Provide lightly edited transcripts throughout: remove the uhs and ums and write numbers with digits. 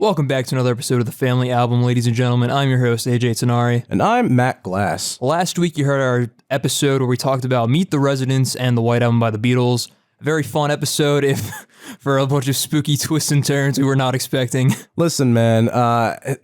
Welcome back to another episode of The Family Album, ladies and gentlemen. I'm your host, AJ Tsanari. And I'm Matt Glass. Last week, you heard our episode where we talked about Meet the Residents and the White Album by the Beatles. A very fun episode, if for a bunch of spooky twists and turns we were not expecting. Listen, man, the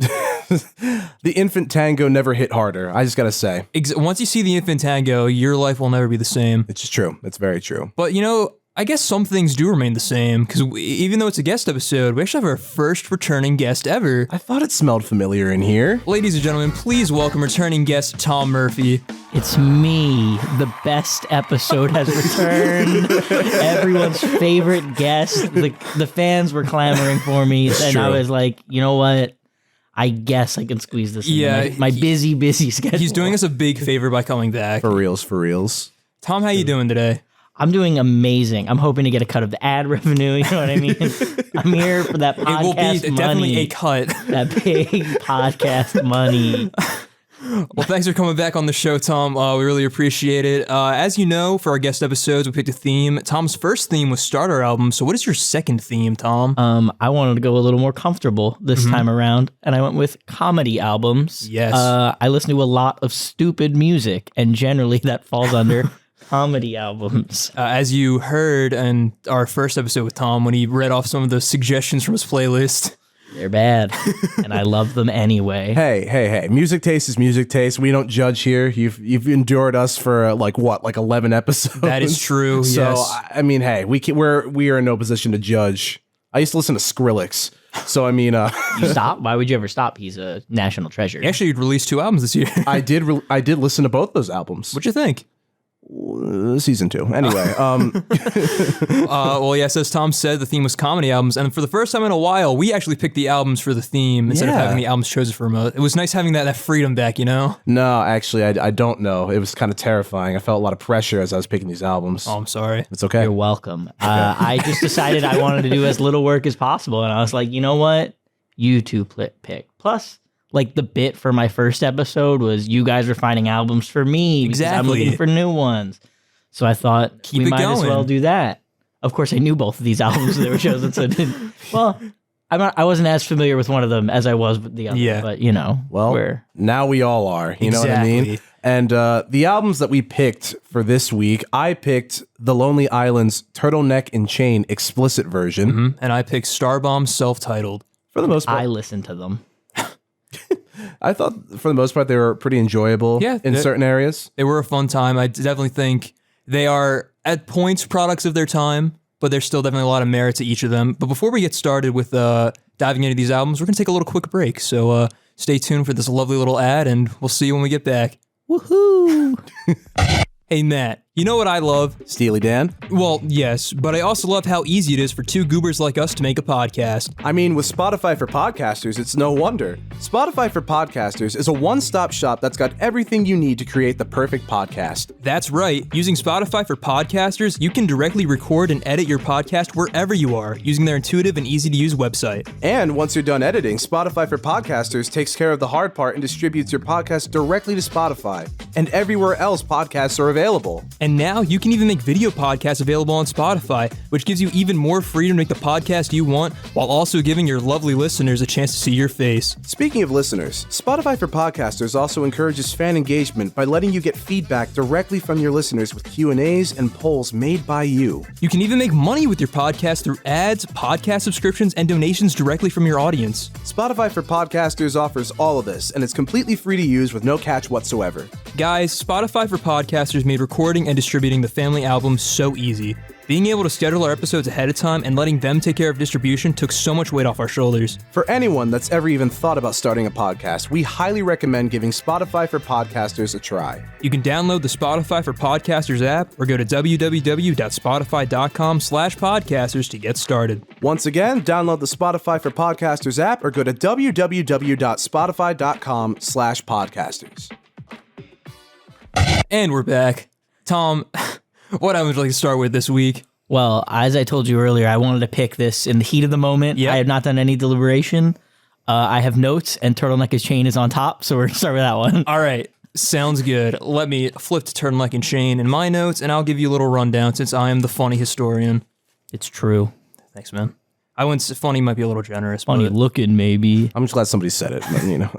infant tango never hit harder, I just gotta say. Once you see the infant tango, your life will never be the same. It's true. It's very true. But, you know, I guess some things do remain the same, because even though it's a guest episode, we actually have our first returning guest ever. I thought it smelled familiar in here. Ladies and gentlemen, please welcome returning guest Tom Murphy. It's me. The best episode has returned. Everyone's favorite guest. The fans were clamoring for me, and I was like, you know what? I guess I can squeeze this into my busy schedule. He's doing us a big favor by coming back. For reals. Tom, how you doing today? I'm doing amazing. I'm hoping to get a cut of the ad revenue, you know what I mean? I'm here for that podcast It will be money. definitely a cut. That big podcast money. Well, thanks for coming back on the show, Tom. We really appreciate it. As you know, for our guest episodes, we picked a theme. Tom's first theme was starter album. So what is your second theme, Tom? I wanted to go a little more comfortable this time around, and I went with comedy albums. Yes. I listen to a lot of stupid music, and generally that falls under comedy albums. As you heard in our first episode with Tom, when he read off some of the suggestions from his playlist. They're bad, and I love them anyway. Hey. Music taste is music taste. We don't judge here. You've endured us for like 11 episodes? That is true, So, yes. I mean, hey, we are in no position to judge. I used to listen to Skrillex. So, I mean... You stop? Why would you ever stop? He's a national treasure. Actually, you released 2 albums this year. I did listen to both those albums. What'd you think? Season 2. Anyway, well, yes, as Tom said, the theme was comedy albums, and for the first time in a while, we actually picked the albums for the theme instead of having the albums chosen for remote. It was nice having that freedom back, you know? No, actually, I don't know. It was kind of terrifying. I felt a lot of pressure as I was picking these albums. Oh, I'm sorry. It's okay. You're welcome. I just decided I wanted to do as little work as possible, and I was like, you know what? You two pick. Plus, like, the bit for my first episode was you guys were finding albums for me because I'm looking for new ones. So I thought we might as well do that. Of course, I knew both of these albums that were chosen, so it didn't. Well, I wasn't as familiar with one of them as I was with the other, but, you know. Well, now we all are, you know what I mean? And the albums that we picked for this week, I picked The Lonely Island's Turtleneck Chain explicit version. And I picked Starbomb self-titled. For the most part. I listened to them. I thought, for the most part, they were pretty enjoyable in certain areas. They were a fun time. I definitely think they are, at points, products of their time, but there's still definitely a lot of merit to each of them. But before we get started with diving into these albums, we're going to take a little quick break. So stay tuned for this lovely little ad, and we'll see you when we get back. Woohoo! Hey, Matt, you know what I love? Steely Dan? Well, yes, but I also love how easy it is for 2 goobers like us to make a podcast. I mean, with Spotify for Podcasters, it's no wonder. Spotify for Podcasters is a one-stop shop that's got everything you need to create the perfect podcast. That's right. Using Spotify for Podcasters, you can directly record and edit your podcast wherever you are, using their intuitive and easy-to-use website. And once you're done editing, Spotify for Podcasters takes care of the hard part and distributes your podcast directly to Spotify and everywhere else podcasts are available. And now you can even make video podcasts available on Spotify, which gives you even more freedom to make the podcast you want, while also giving your lovely listeners a chance to see your face. Speaking of listeners, Spotify for Podcasters also encourages fan engagement by letting you get feedback directly from your listeners with Q&As and polls made by you. You can even make money with your podcast through ads, podcast subscriptions, and donations directly from your audience. Spotify for Podcasters offers all of this, and it's completely free to use with no catch whatsoever. Guys, Spotify for Podcasters made recording and distributing the family album so easy. Being able to schedule our episodes ahead of time and letting them take care of distribution took so much weight off our shoulders. For anyone that's ever even thought about starting a podcast, we highly recommend giving Spotify for Podcasters a try. You can download the Spotify for Podcasters app or go to www.spotify.com/podcasters to get started. Once again, download the Spotify for Podcasters app or go to www.spotify.com/podcasters. And we're back. Tom, what I would like to start with this week? Well, as I told you earlier, I wanted to pick this in the heat of the moment. Yep. I have not done any deliberation. I have notes, and Turtleneck Chain is on top, so we're going to start with that one. All right, sounds good. Let me flip to Turtleneck Chain in my notes, and I'll give you a little rundown since I am the funny historian. It's true. Thanks, man. I wouldn't say funny might be a little generous. Funny but looking, maybe. I'm just glad somebody said it. But, you know,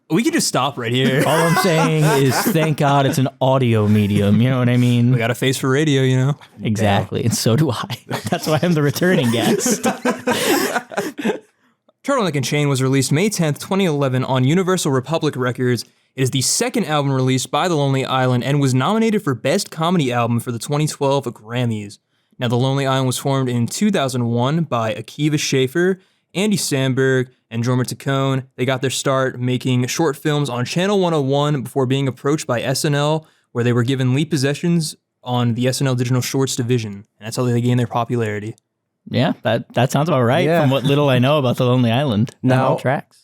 we could just stop right here. All I'm saying is thank God it's an audio medium. You know what I mean? We got a face for radio, you know? Exactly. And so do I. That's why I'm the returning guest. Turtleneck Chain was released May 10th, 2011 on Universal Republic Records. It is the second album released by The Lonely Island and was nominated for Best Comedy Album for the 2012 Grammys. Now, The Lonely Island was formed in 2001 by Akiva Schaffer, Andy Samberg, and drummer Taccone. They got their start making short films on Channel 101 before being approached by SNL, where they were given lead possessions on the SNL Digital Shorts division. And that's how they gained their popularity. Yeah, that sounds about right Yeah. from what little I know about The Lonely Island. Now, tracks.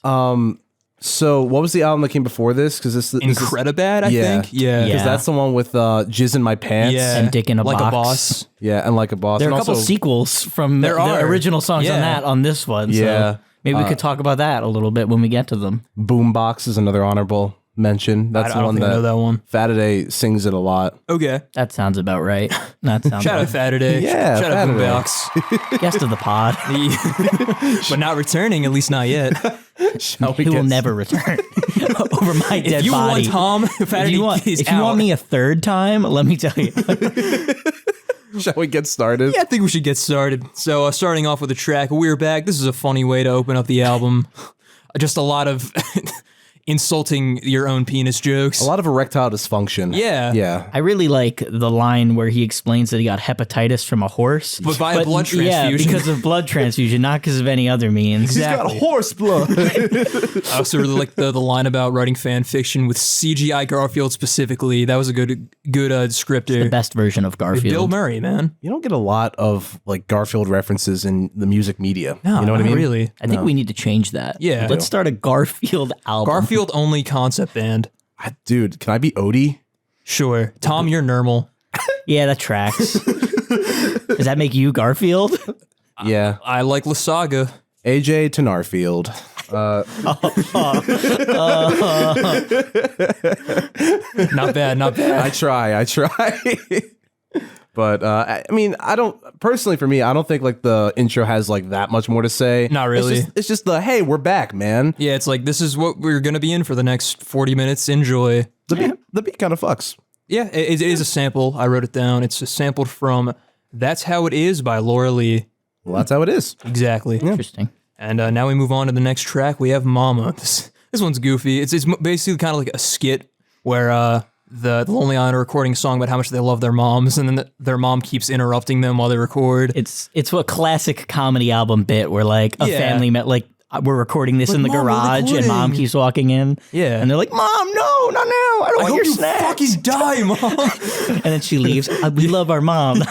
So what was the album that came before this? Because this Incredibad, I think. Yeah. because that's the one with Jizz in My Pants. Yeah. And Dick in a Like Box. a Boss. Yeah, and Like a Boss. There are and a couple also, sequels from the original songs on that on this one. Yeah. So maybe we could talk about that a little bit when we get to them. Boombox is another honorable mention. That's I the don't one think I know that one. Fataday sings it a lot. Okay. That sounds about right. That sounds Shout out right. Fataday. Yeah, Shout out Fataday. Boombox. Guest of the pod. But not returning, at least not yet. He will never return over my dead If you body. want Tom, Fataday is if you want me a third time, let me tell you. Shall we get started? Yeah, I think we should get started. So, starting off with the track, We're Back. This is a funny way to open up the album. Just a lot of insulting your own penis jokes. A lot of erectile dysfunction. Yeah. Yeah. I really like the line where he explains that he got hepatitis from a horse. But by a blood transfusion. Yeah, because of blood transfusion, not because of any other means. Exactly. He's got horse blood. I also really like the line about writing fan fiction with CGI Garfield specifically. That was a good descriptor. The best version of Garfield. Bill Murray, man. You don't get a lot of like Garfield references in the music media. No, you know what I not mean? really. I think we need to change that. Yeah. Let's start a Garfield album. Garfield only concept band. Dude, can I be Odie? Sure. Tom, you're normal. Yeah, that tracks. Does that make you Garfield? Yeah. I like La Saga. AJ to Narfield. Not bad, not bad. I try. But I mean, personally for me, I don't think like the intro has like that much more to say. Not really. It's just the, hey, we're back, man. Yeah, it's like, this is what we're going to be in for the next 40 minutes. Enjoy. The beat kind of fucks. Yeah, it is a sample. I wrote it down. It's sampled from That's How It Is by Laura Lee. Well, that's how it is. Exactly. Interesting. And now we move on to the next track. We have Mama. This one's goofy. It's basically kind of like a skit where the Lonely Island are recording a song about how much they love their moms, and then their mom keeps interrupting them while they record. It's a classic comedy album bit where like a family met like we're recording this Like, in the "Mom, we're garage and mom recording." keeps walking in. Yeah. And they're like, "Mom, no, not now. I don't I want hope your you snacks." fucking die, Mom. And then she leaves. We love our mom.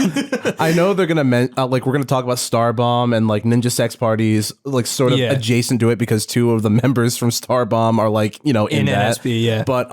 I know they're gonna like we're gonna talk about Starbomb and like Ninja Sex Parties, like sort of Yeah. adjacent to it because two of the members from Starbomb are like in In that. NSP, yeah. But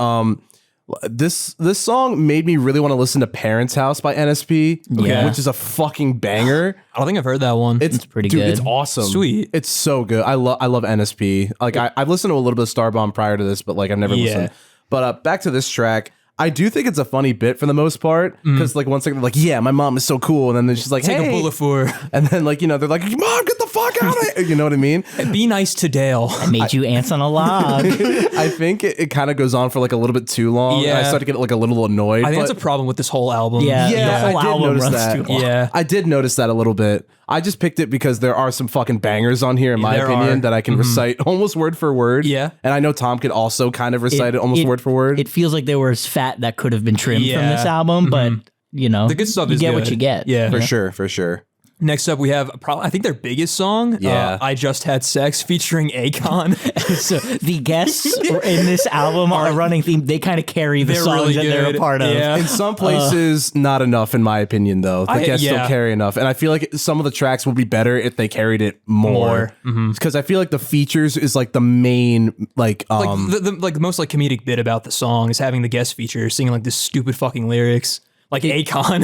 this song made me really want to listen to Parents' House by NSP, Yeah. which is a fucking banger. I don't think I've heard that one. It's pretty dude, good. It's awesome. Sweet. It's so good. I love NSP. Like I've listened to a little bit of Starbomb prior to this, but like I've never listened. But back to this track. I do think it's a funny bit for the most part because like 1 second they're like, yeah, my mom is so cool, and then she's like, Take hey. a bullet for her. And then like, they're like, Mom, get the fuck out of here. You know what I mean? Be nice to Dale. I made you ants on a log. I think it kind of goes on for like a little bit too long. Yeah. And I start to get like a little annoyed. I think but that's a problem with this whole album. Yeah. yeah, the whole I did album notice runs that. too long. Yeah. I did notice that a little bit. I just picked it because there are some fucking bangers on here, in my there opinion, are. that I can recite almost word for word. Yeah. And I know Tom could also kind of recite it almost word for word. It feels like there was fat that could have been trimmed from Yeah. this album, but The good stuff you is get good. what you get. Yeah. for sure. Next up, we have I think their biggest song. Yeah. I Just Had Sex featuring Akon. So the guests in this album are a running theme. They kind of carry the They're songs really that they're a good. part of. Yeah. In some places, not enough, in my opinion, though. The guests don't carry enough. And I feel like some of the tracks would be better if they carried it more. Because I feel like the features is like the main, like the most like comedic bit about the song is having the guest feature singing like this stupid fucking lyrics. Like Akon.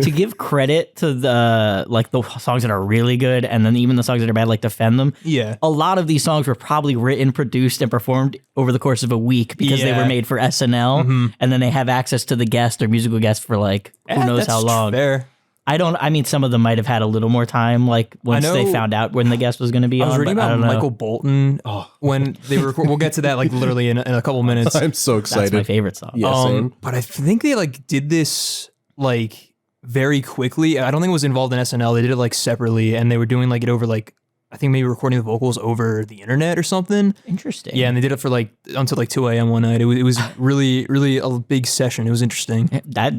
to give credit to the songs that are really good and then even the songs that are bad, like defend them. Yeah. A lot of these songs were probably written, produced, and performed over the course of a week because they Yeah. were made for SNL, and then they have access to the guest or musical guest for like who knows That's how long. Fair. I mean, some of them might have had a little more time, like once they found out when the guest was going to be on. I was reading about Michael Bolton when they record. We'll get to that like literally in a couple minutes. I'm so excited. That's my favorite song. Yeah, same. But I think they like did this like very quickly. I don't think it was involved in SNL. They did it like separately, and they were doing like it over like I think maybe recording the vocals over the internet or something. Interesting. Yeah, and they did it for like until like 2 a.m. one night. It was really really a big session. It was interesting. That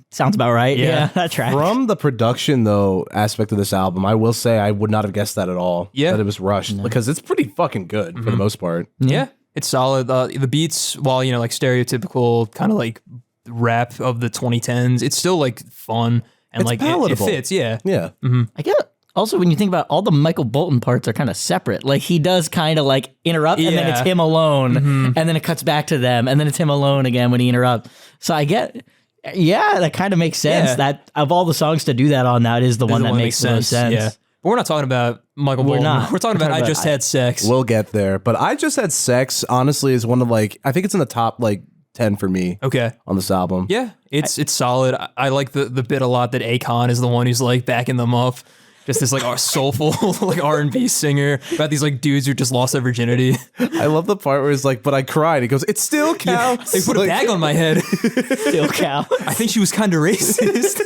sounds about right. Yeah, that track. From the production though aspect of this album, I will say I would not have guessed that at all. Yeah. That it was rushed because it's pretty fucking good for the most part. Yeah, it's solid. The beats, while like stereotypical kind of like rap of the 2010s, it's still like fun and It's like it palatable. fits. Yeah. Yeah. I get it. Also, when you think about all the Michael Bolton parts are kind of separate. Like he does kind of like interrupt and then it's him alone and then it cuts back to them and then it's him alone again when he interrupts. So I get, that kind of makes sense. Yeah. That of all the songs to do that on, that is the one that makes the most sense. Yeah. But we're not talking about Michael Bolton. not. We're talking about I Just Had Sex. We'll get there. But I Just Had Sex, honestly, is one of like, I think it's in the top like 10 for me Okay. on this album. Yeah, it's solid. I like the bit a lot that Akon is the one who's like backing them up. Just this like soulful like R&B singer about these like dudes who just lost their virginity. I love the part where it's like, but I cried. He goes, it still counts. They put a bag on my head. Still counts. I think she was kind of racist.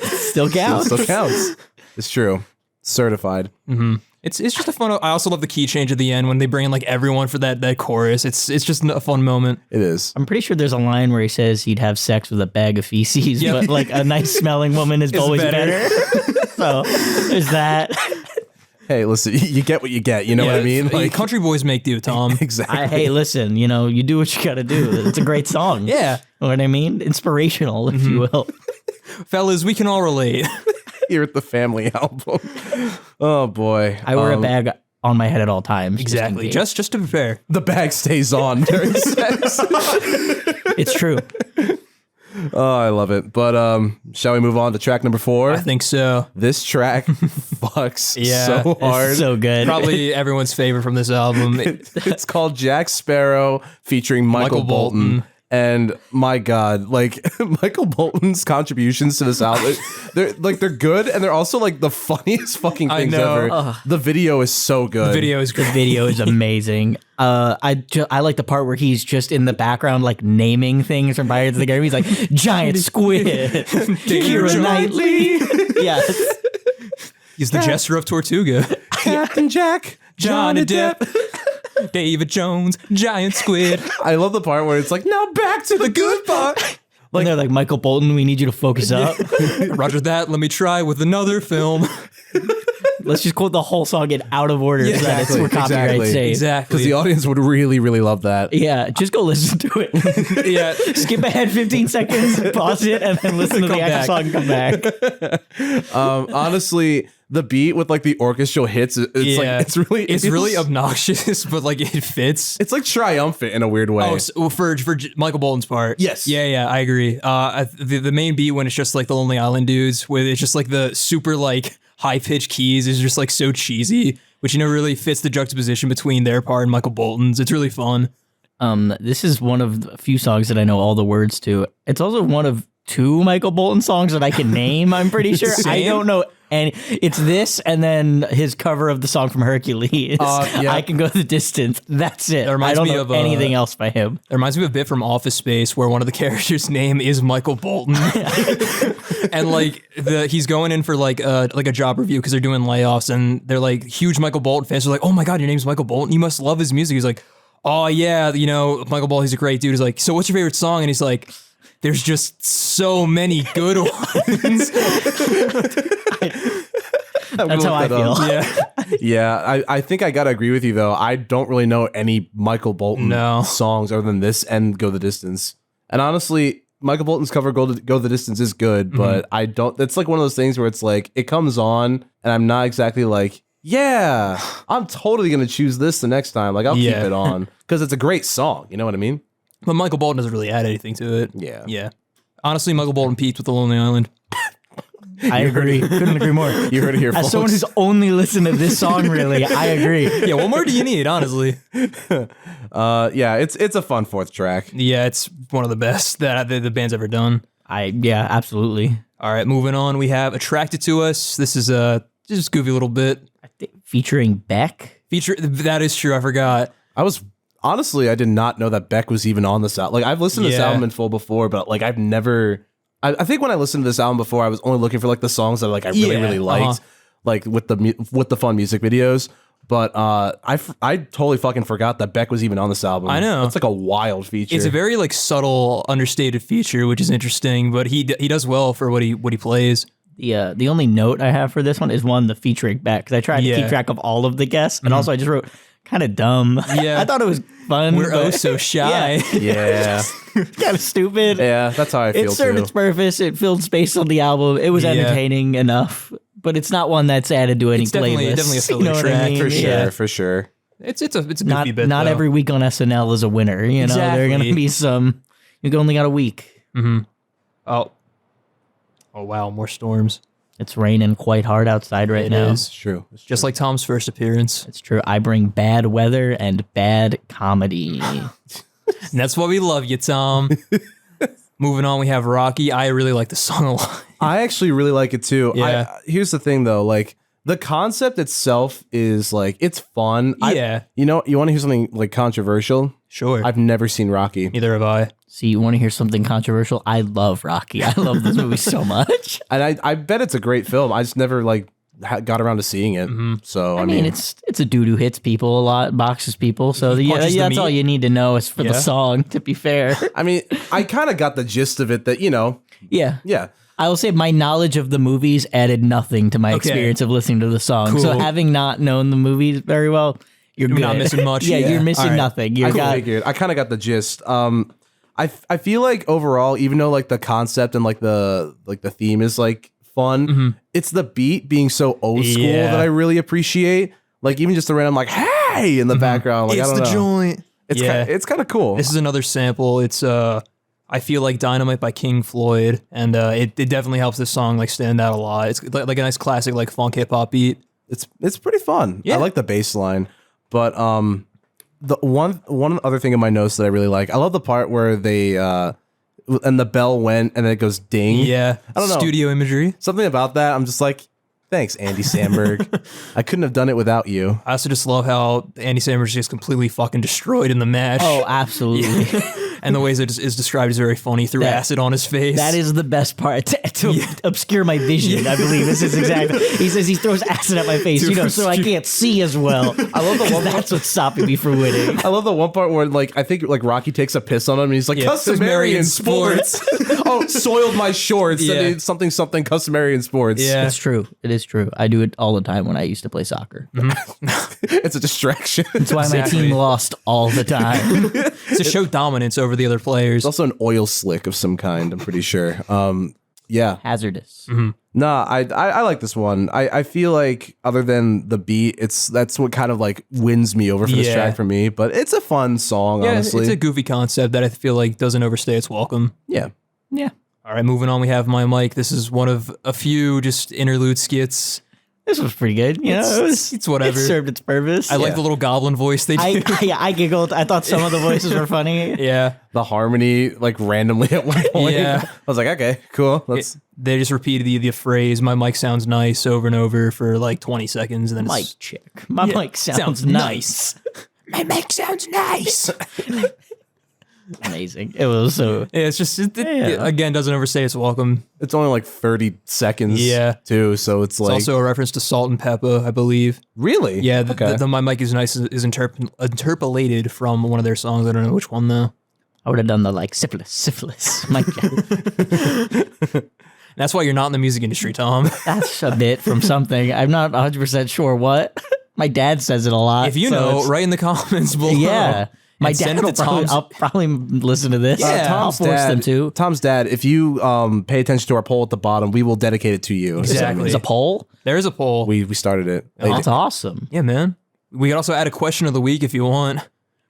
Still counts. Still counts. It's true. Certified. It's just a fun. I also love the key change at the end when they bring in like everyone for that chorus. It's just a fun moment. It is. I'm pretty sure there's a line where he says he'd have sex with a bag of feces, but like a nice smelling woman is always better. So there's that. Hey, listen, you get what you get. You know what I mean? Like, country boys make do, Tom. Exactly. Hey, listen, you do what you got to do. It's a great song. Yeah. You know what I mean? Inspirational, if you will. Fellas, we can all relate. Here at the family album. Oh boy. I wear a bag on my head at all times. Exactly. Just to prepare. The bag stays on during sex. It's true. Oh, I love it. But shall we move on to track number 4? I think so. This track fucks Yeah, so hard. It's so good. Probably everyone's favorite from this album. It's called Jack Sparrow featuring Michael Bolton. And my God, like Michael Bolton's contributions to this album, they're good, and they're also like the funniest fucking things ever. The video is so good. The video is The great. video is amazing. I like the part where he's just in the background, like naming things from Pirates of the Caribbean. He's like, giant squid, Keira Knightley. Yes. He's the jester of Tortuga. Captain Jack, Johnny Depp. David Jones, giant squid. I love the part where it's like, now back to the good part. Like they're like, Michael Bolton, we need you to focus up. Roger that. Let me try with another film. Let's just quote the whole song in out of order. So that it's, we're copyright safe. Exactly. Because the audience would really, really love that. Yeah, just go listen to it. Yeah. Skip ahead 15 seconds, pause it, and then listen to the actual song and come back. Honestly, the beat with like the orchestral hits, it's really obnoxious, but like it fits. It's like triumphant in a weird way. Oh, so for Michael Bolton's part. Yes. Yeah, I agree. The main beat when it's just like the Lonely Island dudes, with it's just like the super like high pitched keys is just like so cheesy, which really fits the juxtaposition between their part and Michael Bolton's. It's really fun. This is one of the few songs that I know all the words to. It's also one of 2 Michael Bolton songs that I can name, I'm pretty sure. I don't know any. It's this and then his cover of the song from Hercules. I Can Go the Distance. That's it. I don't know anything else by him. It reminds me of a bit from Office Space where one of the characters' name is Michael Bolton. And like he's going in for like a job review because they're doing layoffs, and they're like huge Michael Bolton fans. They're like, oh my God, your name's Michael Bolton. You must love his music. He's like, oh yeah, Michael Bolton, he's a great dude. He's like, so what's your favorite song? And he's like, there's just so many good ones. That's how I feel. Yeah. Yeah, I think I gotta agree with you though. I don't really know any Michael Bolton songs other than this and Go the Distance. And honestly, Michael Bolton's cover Go the Distance is good, but I don't. It's like one of those things where it's like it comes on and I'm not exactly like, yeah, I'm totally gonna choose this the next time. Like I'll keep it on because it's a great song. You know what I mean? But Michael Bolton doesn't really add anything to it. Yeah. Honestly, Michael Bolton peaked with the Lonely Island. I agree. Couldn't agree more. You heard it here, As folks. someone who's only listened to this song, really, I agree. Yeah, what more do you need, honestly? Yeah, it's a fun 4th track. Yeah, it's one of the best that the band's ever done. Yeah, absolutely. All right, moving on. We have Attracted to Us. This is just goofy little bit. Featuring Beck. That is true. I forgot. I did not know that Beck was even on this album. Like I've listened to this album in full before, but like I've never. I think when I listened to this album before, I was only looking for like the songs that like I really liked, like with the fun music videos. But I totally fucking forgot that Beck was even on this album. I know. It's like a wild feature. It's a very like subtle, understated feature, which is interesting. But he does well for what he plays. The only note I have for this one is the featuring Beck, because I tried to keep track of all of the guests, and also I just wrote kind of dumb. Yeah, I thought it was fun. We're so shy. Yeah. Kind of stupid. Yeah, that's how I feel. It served its purpose. It filled space on the album. It was entertaining enough, but it's not one that's added to any playlist. Definitely a filler track for sure. It's a goofy bit. Not every week on SNL is a winner. You know, there are going to be some. You only got a week. Mm-hmm. Oh wow, more storms. It's raining quite hard outside right now. It is. It's true. Just like Tom's first appearance. It's true. I bring bad weather and bad comedy. And that's why we love you, Tom. Moving on, we have Rocky. I really like the song a lot. I actually really like it too. Yeah. Here's the thing though, like the concept itself is like it's fun. Yeah. You want to hear something like controversial? Sure. I've never seen Rocky. Neither have I. See, you want to hear something controversial? I love Rocky. I love this movie so much. And I bet it's a great film. I just never like got around to seeing it. So I mean it's a dude who hits people a lot, boxes people. So that's all you need to know is for the song. To be fair, I mean, I kind of got the gist of it. That yeah. I will say my knowledge of the movies added nothing to my experience of listening to the song. Cool. So having not known the movies very well, you're not missing much. Yeah, you're missing nothing. I figured. I kind of got the gist. I feel like overall, even though like the concept and like the theme is like fun, it's the beat being so old school that I really appreciate. Like even just the random like hey in the background. Like it's I don't the know. joint. It's kind of cool. This is another sample. It's I feel like Dynamite by King Floyd, and it definitely helps this song like stand out a lot. It's like a nice classic like funk hip hop beat. It's pretty fun. Yeah. I like the bass line, but the one other thing in my notes that I really like, I love the part where they and the bell went and then it goes ding. Yeah, I don't know, studio imagery. Something about that. I'm just like, thanks, Andy Samberg. I couldn't have done it without you. I also just love how Andy Samberg is just completely fucking destroyed in the mash. Oh, absolutely. And the ways it is described is very funny. Threw acid on his face. That is the best part to obscure my vision. I believe this is exactly. He says he throws acid at my face, so I can't see as well. I love the one. That's what's stopping me from winning. I love the one part where like I think like Rocky takes a piss on him and he's like customary in sports. Oh, soiled my shorts. Yeah. And something customary in sports. Yeah. It's true. It is true. I do it all the time when I used to play soccer. It's a distraction. That's why my team lost all the time. It's to show dominance over the other players. It's also an oil slick of some kind, I'm pretty sure. Yeah. Hazardous. Nah, I like this one. I feel like other than the beat, that's what kind of like wins me over for this track for me. But it's a fun song, honestly. It's a goofy concept that I feel like doesn't overstay its welcome. Yeah. Yeah. All right, moving on, we have My Mic. This is one of a few just interlude skits. This was pretty good. It's whatever. It served its purpose. I like the little goblin voice they do. I giggled. I thought some of the voices were funny. Yeah. The harmony, like randomly at one point. Yeah. I was like, okay, cool. They just repeated the phrase, my mic sounds nice, over and over for like 20 seconds. And then Mic check. My mic sounds nice. My mic sounds nice. Amazing. It was so... Yeah, it's just, it, again, doesn't overstay its welcome. It's only like 30 seconds too, so it's like... also a reference to Salt and Pepper, I believe. Really? Yeah, the My Mic is Nice is interpolated from one of their songs. I don't know which one, though. I would have done the like syphilis. Mic check. That's why you're not in the music industry, Tom. That's a bit from something. I'm not 100% sure what. My dad says it a lot. If you know, write in the comments below. Yeah. My dad will Tom's. I'll probably listen to this. Yeah. I'll force them to. Tom's dad, if you pay attention to our poll at the bottom, we will dedicate it to you. Exactly. There's a poll? There is a poll. We started it. That's awesome. Yeah, man. We could also add a question of the week if you want.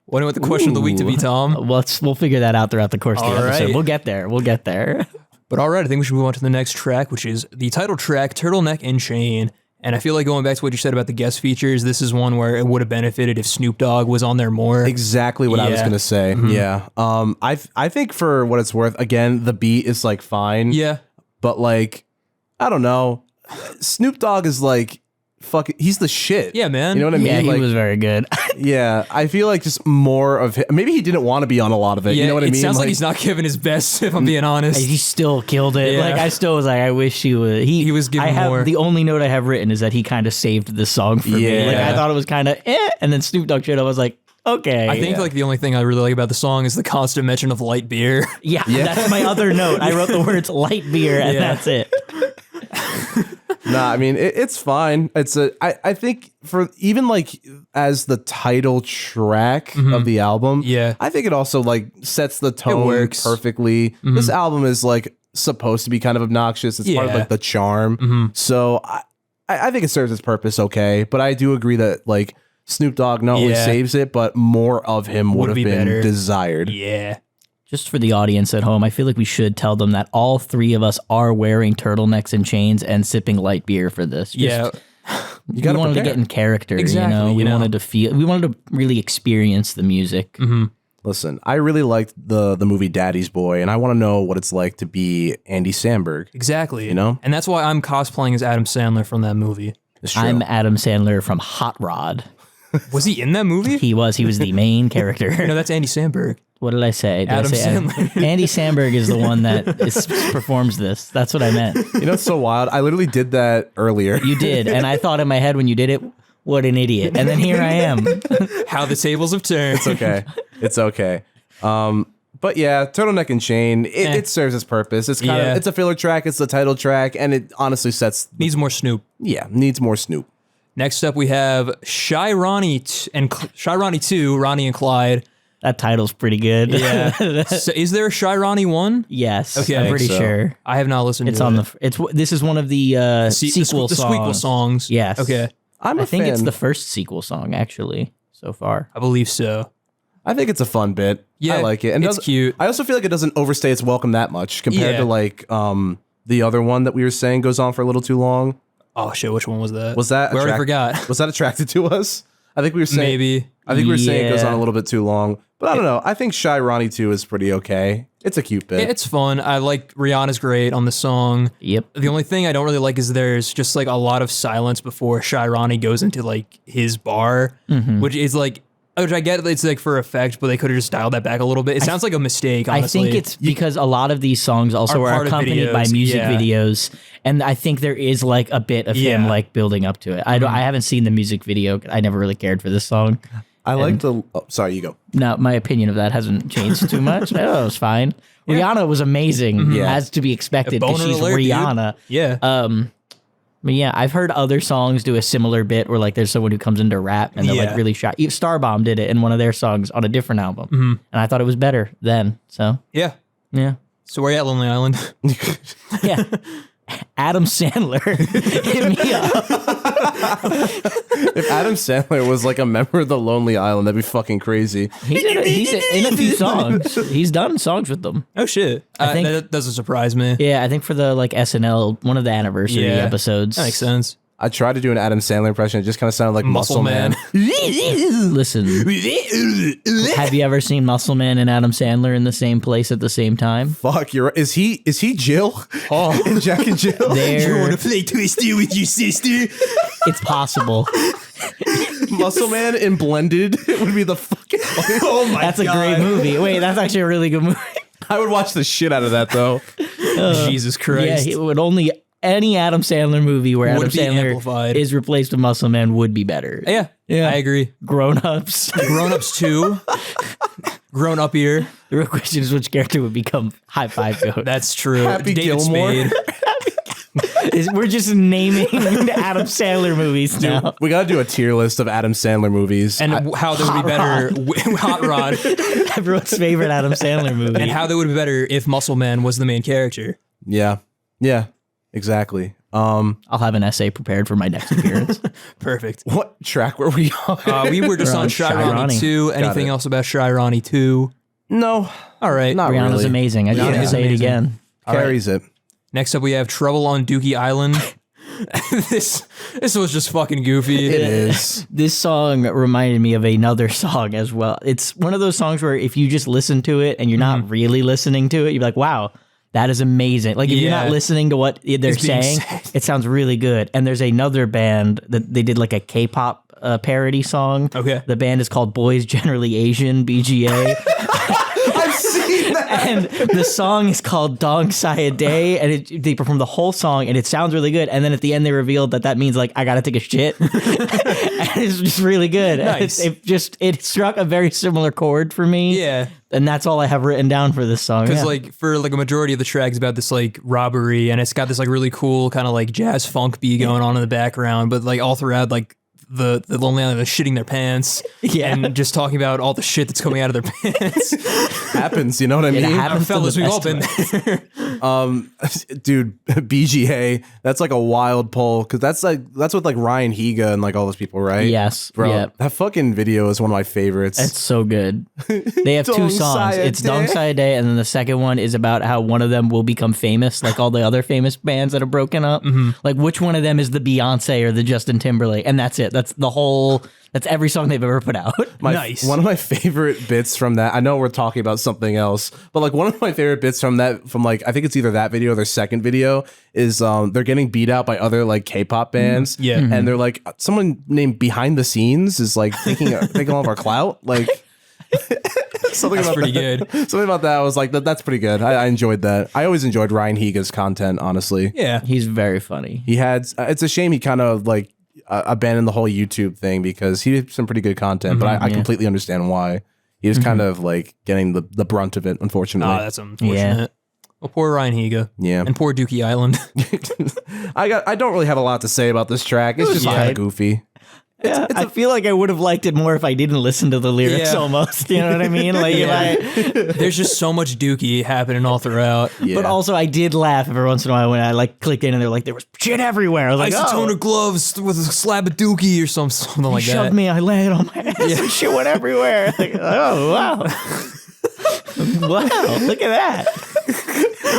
What do you want the question of the week to be, Tom? We'll figure that out throughout the course of the episode. right. We'll get there. But all right, I think we should move on to the next track, which is the title track, Turtleneck Chain. And I feel like going back to what you said about the guest features, this is one where it would have benefited if Snoop Dogg was on there more. Exactly what I was gonna say. Yeah. I think for what it's worth, again, the beat is like fine. Yeah. but like, I don't know. Snoop Dogg is like, he's the shit. Yeah, man. You know what I mean? Yeah, he Like, was very good. yeah, I feel like just more of him. Maybe he didn't want to be on a lot of it. Yeah, You know what I mean? It sounds like he's not giving his best, if I'm being honest. He still killed it. Yeah. Like I still was like, I wish he would. He was giving more. The only note I have written is that he kind of saved this song for me. Like I thought it was kind of and then Snoop Dogg shit. I was like, okay. I think like the only thing I really like about the song is the constant mention of light beer. Yeah, that's my other note. I wrote the words light beer and that's it. Nah, I mean it's fine. I think for even like as the title track of the album, I think it also like sets the tone works perfectly. This album is like supposed to be kind of obnoxious. It's part of like the charm. So I think it serves its purpose okay. But I do agree that like Snoop Dogg not only saves it, but more of him would have been desired. Yeah. Just for the audience at home, I feel like we should tell them that all three of us are wearing turtlenecks and chains and sipping light beer for this. Yeah. We wanted to get in character, Exactly, We wanted to really experience the music. Listen, I really liked the movie Daddy's Boy, and I want to know what it's like to be Andy Samberg. Exactly. You know? And that's why I'm cosplaying as Adam Sandler from that movie. It's true. I'm Adam Sandler from Hot Rod. Was he in that movie? He was the main character. No, that's Andy Samberg. What did I say? Adam Sandler. Andy Samberg is the one that performs this. That's what I meant. You know, it's so wild. I literally did that earlier. You did, and I thought in my head when you did it, what an idiot. And then here I am. How the tables have turned. It's okay. It's okay. But yeah, Turtleneck and Chain, it serves its purpose. It's kind of, it's a filler track. It's the title track, and it honestly Needs more Snoop. Yeah, needs more Snoop. Next up, we have Shy Ronnie and Shy Ronnie 2, Ronnie and Clyde. That title's pretty good. Yeah. So is there a Shy Ronnie 1? Yes. Okay. I'm pretty so. sure. I have not listened It's to on it. this is one of the sequel songs. The sequel songs. Yes. Okay. I think it's the first sequel song actually so far. I believe so. I think it's a fun bit. Yeah, I like it. And it's cute. I also feel like it doesn't overstay its welcome that much compared Yeah. to like the other one that we were saying goes on for a little too long. Oh shit, which one was that? Was that We already forgot. Was that attracted to us? I think we were saying Maybe. I think we were saying it goes Yeah. on a little bit too long. But I don't know. I think Shy Ronnie 2 is pretty okay. It's a cute bit. It's fun. I like Rihanna's great on the song. Yep. The only thing I don't really like is there's just like a lot of silence before Shy Ronnie goes into like his bar, which is like, which I get it's like for effect, but they could have just dialed that back a little bit. It sounds like a mistake, honestly. I think it's because a lot of these songs also Are are part of accompanied by videos, music yeah. videos, and I think there is like a bit of him Yeah. like building up to it. I haven't seen the music video. I never really cared for this song. I like the sorry, you go. Now my opinion of that hasn't changed too much. No, it was fine. Rihanna was amazing, as to be expected because Boner she's alert, dude. Rihanna. Yeah. But yeah, I've heard other songs do a similar bit where like there's someone who comes into rap and they're Yeah. like really shy. Starbomb did it in one of their songs on a different album, and I thought it was better then. So Yeah. yeah, So where are you at, Lonely Island? yeah. Adam Sandler, hit me up. If Adam Sandler was like a member of the Lonely Island, that'd be fucking crazy. He's in a few songs. He's done songs with them. Oh shit. I think- that doesn't surprise me. Yeah, I think for the like SNL, one of the anniversary episodes. That makes sense. I tried to do an Adam Sandler impression. It just kind of sounded like Muscle Man. Listen, have you ever seen Muscle Man and Adam Sandler in the same place at the same time? Fuck, you're right. Is he Jill? Oh. In Jack and Jill? They're- play Twister with your sister? It's possible. Muscle Man in Blended would be the fucking. Oh my That's a great movie. Wait, that's actually a really good movie. I would watch the shit out of that though. Jesus Yeah, Christ. it would only any Adam Sandler movie where Would Adam be Sandler amplified. is replaced with Muscle Man would be better. Yeah. Yeah. I agree. Grown Ups. Grown Ups 2. Grown Up here. The real question is which character would become High Five Goat. That's true. Happy David Gilmore. Spade. We're just naming Adam Sandler movies now. We gotta do a tier list of Adam Sandler movies. And how they would be better. Hot Rod. Everyone's favorite Adam Sandler movie. And how they would be better if Muscle Man was the main character. Yeah, exactly. I'll have an essay prepared for my next appearance. Perfect. What track were we on? We were just We're on on Shy Shy Ronnie Ronnie. 2. Anything it. else about Shy Ronnie 2? No, All right. not Rihanna's really. amazing. I just want to Rihanna's say it amazing. again. Carries it. Next up, we have Trouble on Dookie Island. This was just fucking goofy. It is. This song reminded me of another song as well. It's one of those songs where if you just listen to it and you're not really listening to it, you're like, wow, That is amazing. Like if you're not listening to what they're saying, it sounds really good. And there's another band that they did like a K-pop parody song. Okay. The band is called Boys Generally Asian, BGA. I've seen that. And the song is called Dong Sai a Day, and they perform the whole song, and it sounds really good. And then at the end, they revealed that means like I gotta take a shit, and it's just really good. Nice. It struck a very similar chord for me. Yeah. And that's all I have written down for this song. Because like for like a majority of the track is about this like robbery, and it's got this like really cool kind of like jazz funk beat going on in the background, but like all throughout like the lonely island is shitting their pants, and just talking about all the shit that's coming out of their pants. Happens, you know what I mean? Fellas, we've all been there. Dude, BGA, that's like a wild poll because that's with like Ryan Higa and like all those people, right? Yes, bro. Yep. That fucking video is one of my favorites. It's so good. They have two Dong songs. Sai a It's Dong Day. Sai a Day, and then the second one is about how one of them will become famous, like all the other famous bands that are broken up. Like which one of them is the Beyonce or the Justin Timberlake, and that's it. That's every song they've ever put out. Nice. One of my favorite bits from that, I know we're talking about something else, but like one of my favorite bits from like, I think it's either that video or their second video is they're getting beat out by other like K-pop bands. Yeah. And they're like, someone named Behind the Scenes is like taking all of our clout. Like something That's about pretty that. good. Something about that. I was like, that's pretty good. I enjoyed that. I always enjoyed Ryan Higa's content, honestly. Yeah. He's very funny. He had, it's a shame he kind of like abandoned the whole YouTube thing because he did some pretty good content, but I completely understand why. He was kind of like getting the brunt of it, unfortunately. Oh, that's unfortunate. Yeah. Well, poor Ryan Higa. Yeah. And poor Dookie Island. I don't really have a lot to say about this track. It's just kind fine. of goofy. Yeah, I feel like I would have liked it more if I didn't listen to the lyrics almost. You know what I mean? Like There's just so much Dookie happening all throughout. Yeah. But also I did laugh every once in a while when I like clicked in and they're like, there was shit everywhere. I was like, Isotoner gloves with a slab of Dookie or something like he that. shoved me, I landed on my ass and shit went everywhere. Like, oh, wow. Wow, look at that.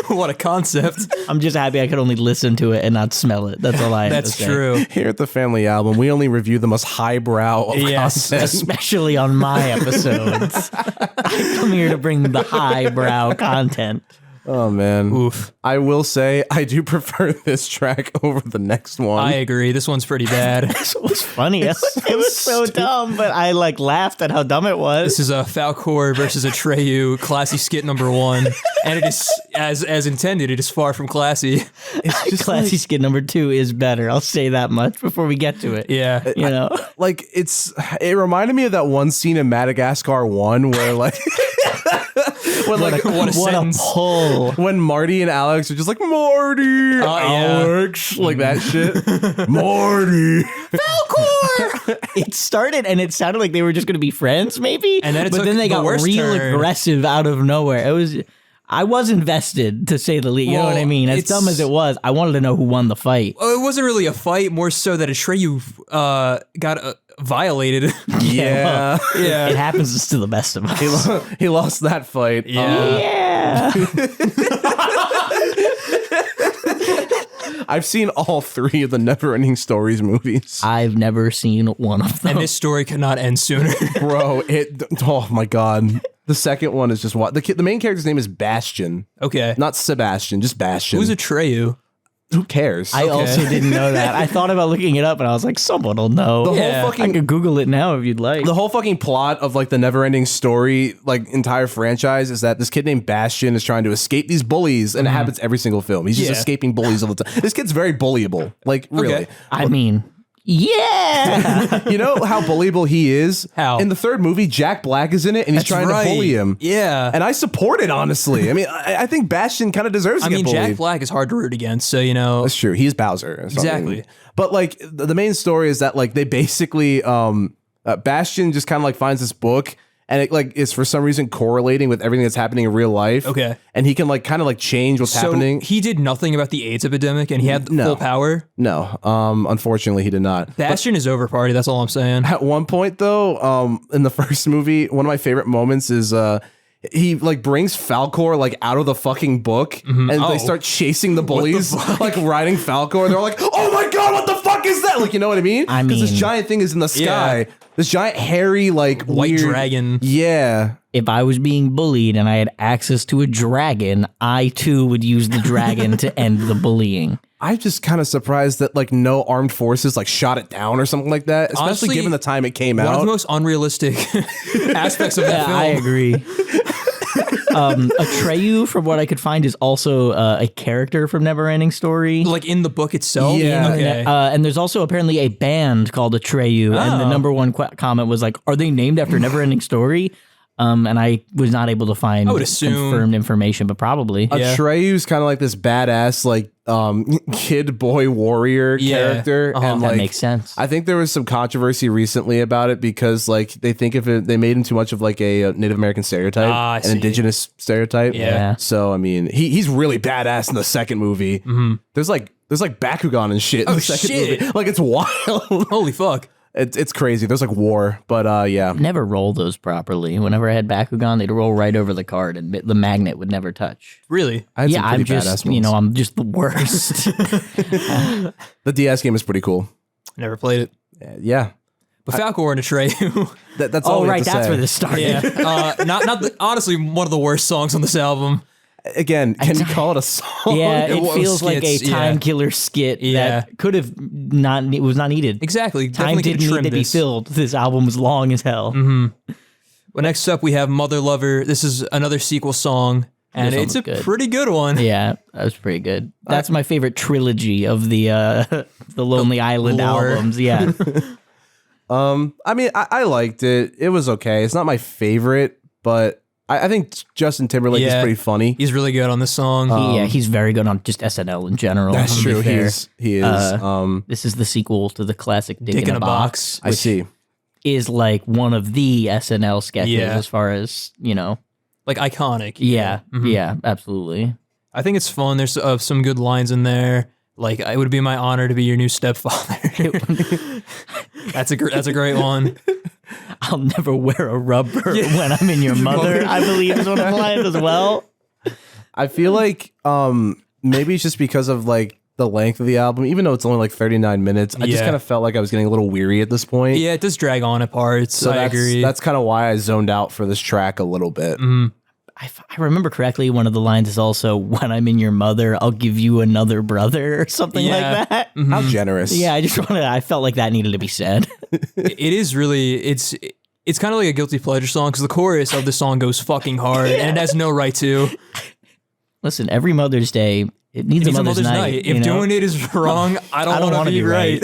What a concept. I'm just happy I could only listen to it and not smell it. That's all I have That's to say. true. Here at the Family Album, we only review the most highbrow of Yes. content. Especially on my episodes. I come here to bring the highbrow content. Oh, man. Oof. I will say, I do prefer this track over the next one. I agree. This one's pretty bad. This was funny. It was so dumb, but I like laughed at how dumb it was. This is a Falcor versus Atreyu classy skit number 1, and it is as intended. It is far from classy. It's just Classy Skit number 2 is better. I'll say that much before we get to it. Yeah, You know, like it reminded me of that one scene in Madagascar 1 where like when like what a what sentence. a pull. when Marty and Alex are just like Marty, Alex, like that shit. Marty, It started and it sounded like they were just going to be friends, maybe. And then it but took then they the got worst real turn. aggressive out of nowhere. I was invested, to say the least. You know Well, what I mean? As dumb as it was, I wanted to know who won the fight. It wasn't really a fight, more so that Atreyu got violated. yeah, Yeah. It happens to the best of us. he lost that fight. Yeah. I've seen all 3 of the Neverending Stories movies, I've never seen one of them. And this story could not end sooner. bro. Oh my god. The second one is just what the main character's name is Bastion, Okay. not Sebastian, just Bastion. Who's Atreyu? Who cares? I also didn't know that. I thought about looking it up and I was like, someone will know. The whole Yeah. fucking I could Google it now if you'd like. the whole fucking plot of like the Neverending Story, like entire franchise, is that this kid named Bastion is trying to escape these bullies, and it happens every single film. He's just Yeah. escaping bullies all the time. This kid's very bullyable, like really. Okay. I mean, yeah. You know how bullyable he is? How? In the third movie, Jack Black is in it, and he's That's trying right. to bully him. Yeah. And I support it, honestly. I mean, I think Bastion kind of deserves to I get mean, bullied. Jack Black is hard to root against, so, you know. That's true. He's Bowser. or something. Exactly. But like the main story is that like they basically Bastion just kind of like finds this book, and it like is for some reason correlating with everything that's happening in real life. Okay. And he can like kind of like change what's So happening. he did nothing about the AIDS epidemic, and he had No. full power. No, unfortunately he did not. Bastion is over party, that's all I'm saying. At one point though, in the first movie, one of my favorite moments is he like brings Falcor like out of the fucking book, and they start chasing the bullies, like riding Falcor. They're like, "Oh my god, what the fuck is that?" Like, you know what I mean? Because this mean, giant thing is in the sky. Yeah. This giant hairy like White weird dragon. Yeah, if I was being bullied and I had access to a dragon, I too would use the dragon to end the bullying. I'm just kind of surprised that like no armed forces like shot it down or something like that, especially Honestly, given the time it came One out. of the most unrealistic aspects of that film. I agree. Atreyu, from what I could find, is also a character from Neverending Story. Like in the book itself? Yeah. Okay. And there's also apparently a band called Atreyu, and the number one comment was like, "Are they named after Neverending Story?" And I was not able to find confirmed information, but probably. Atreyu's kind of like this badass, like kid boy warrior character, and that like makes sense. I think there was some controversy recently about it because like they think of it, they made him too much of like a Native American stereotype, an indigenous stereotype. Yeah. So I mean, he's really badass in the second movie. Mm-hmm. There's like Bakugan and shit in the second movie. Like it's wild. Holy fuck. It's crazy. There's like war, but yeah. Never roll those properly. Whenever I had Bakugan, they'd roll right over the card, and the magnet would never touch. Really? I had some I'm pretty just, badass ones. I'm just the worst. The DS game is pretty cool. Never played it. Yeah. But Falcor and Atreyu. That's all we have to that's say. where this started. Honestly, one of the worst songs on this album. Again, can you call it a song? Yeah, it was feels like a skits, time killer skit that could have it was not needed. Exactly. Time Definitely didn't need to be filled. This album was long as hell. Well, next up, we have Motherlover. This is another sequel song, and This it's a one's good. pretty good one. Yeah, that was pretty good. That's my favorite trilogy of the Lonely Island lore. albums. Yeah. I mean, I liked it. It was okay. It's not my favorite, but I think Justin Timberlake is pretty funny. He's really good on this song. He's very good on just SNL in general. That's to be true. fair. He is. This is the sequel to the classic Dick in a Box. I see. Is like one of the SNL sketches Yeah. as far as, Like iconic. Yeah, absolutely. I think it's fun. There's some good lines in there. Like, it would be my honor to be your new stepfather. That's a great one. I'll never wear a rubber when I'm in your mother, I believe is one of the lines as well. I feel like maybe it's just because of like the length of the album, even though it's only like 39 minutes. I just kind of felt like I was getting a little weary at this point. Yeah, it does drag on at parts. So I agree. That's kind of why I zoned out for this track a little bit. I remember correctly, one of the lines is also, when I'm in your mother, I'll give you another brother or something like that. How generous. Yeah, I felt like that needed to be said. It is really, it's kind of like a guilty pleasure song because the chorus of the song goes fucking hard and it has no right to. Listen, every Mother's Day, it needs a Mother's Night. If doing it is wrong, I don't want to be right.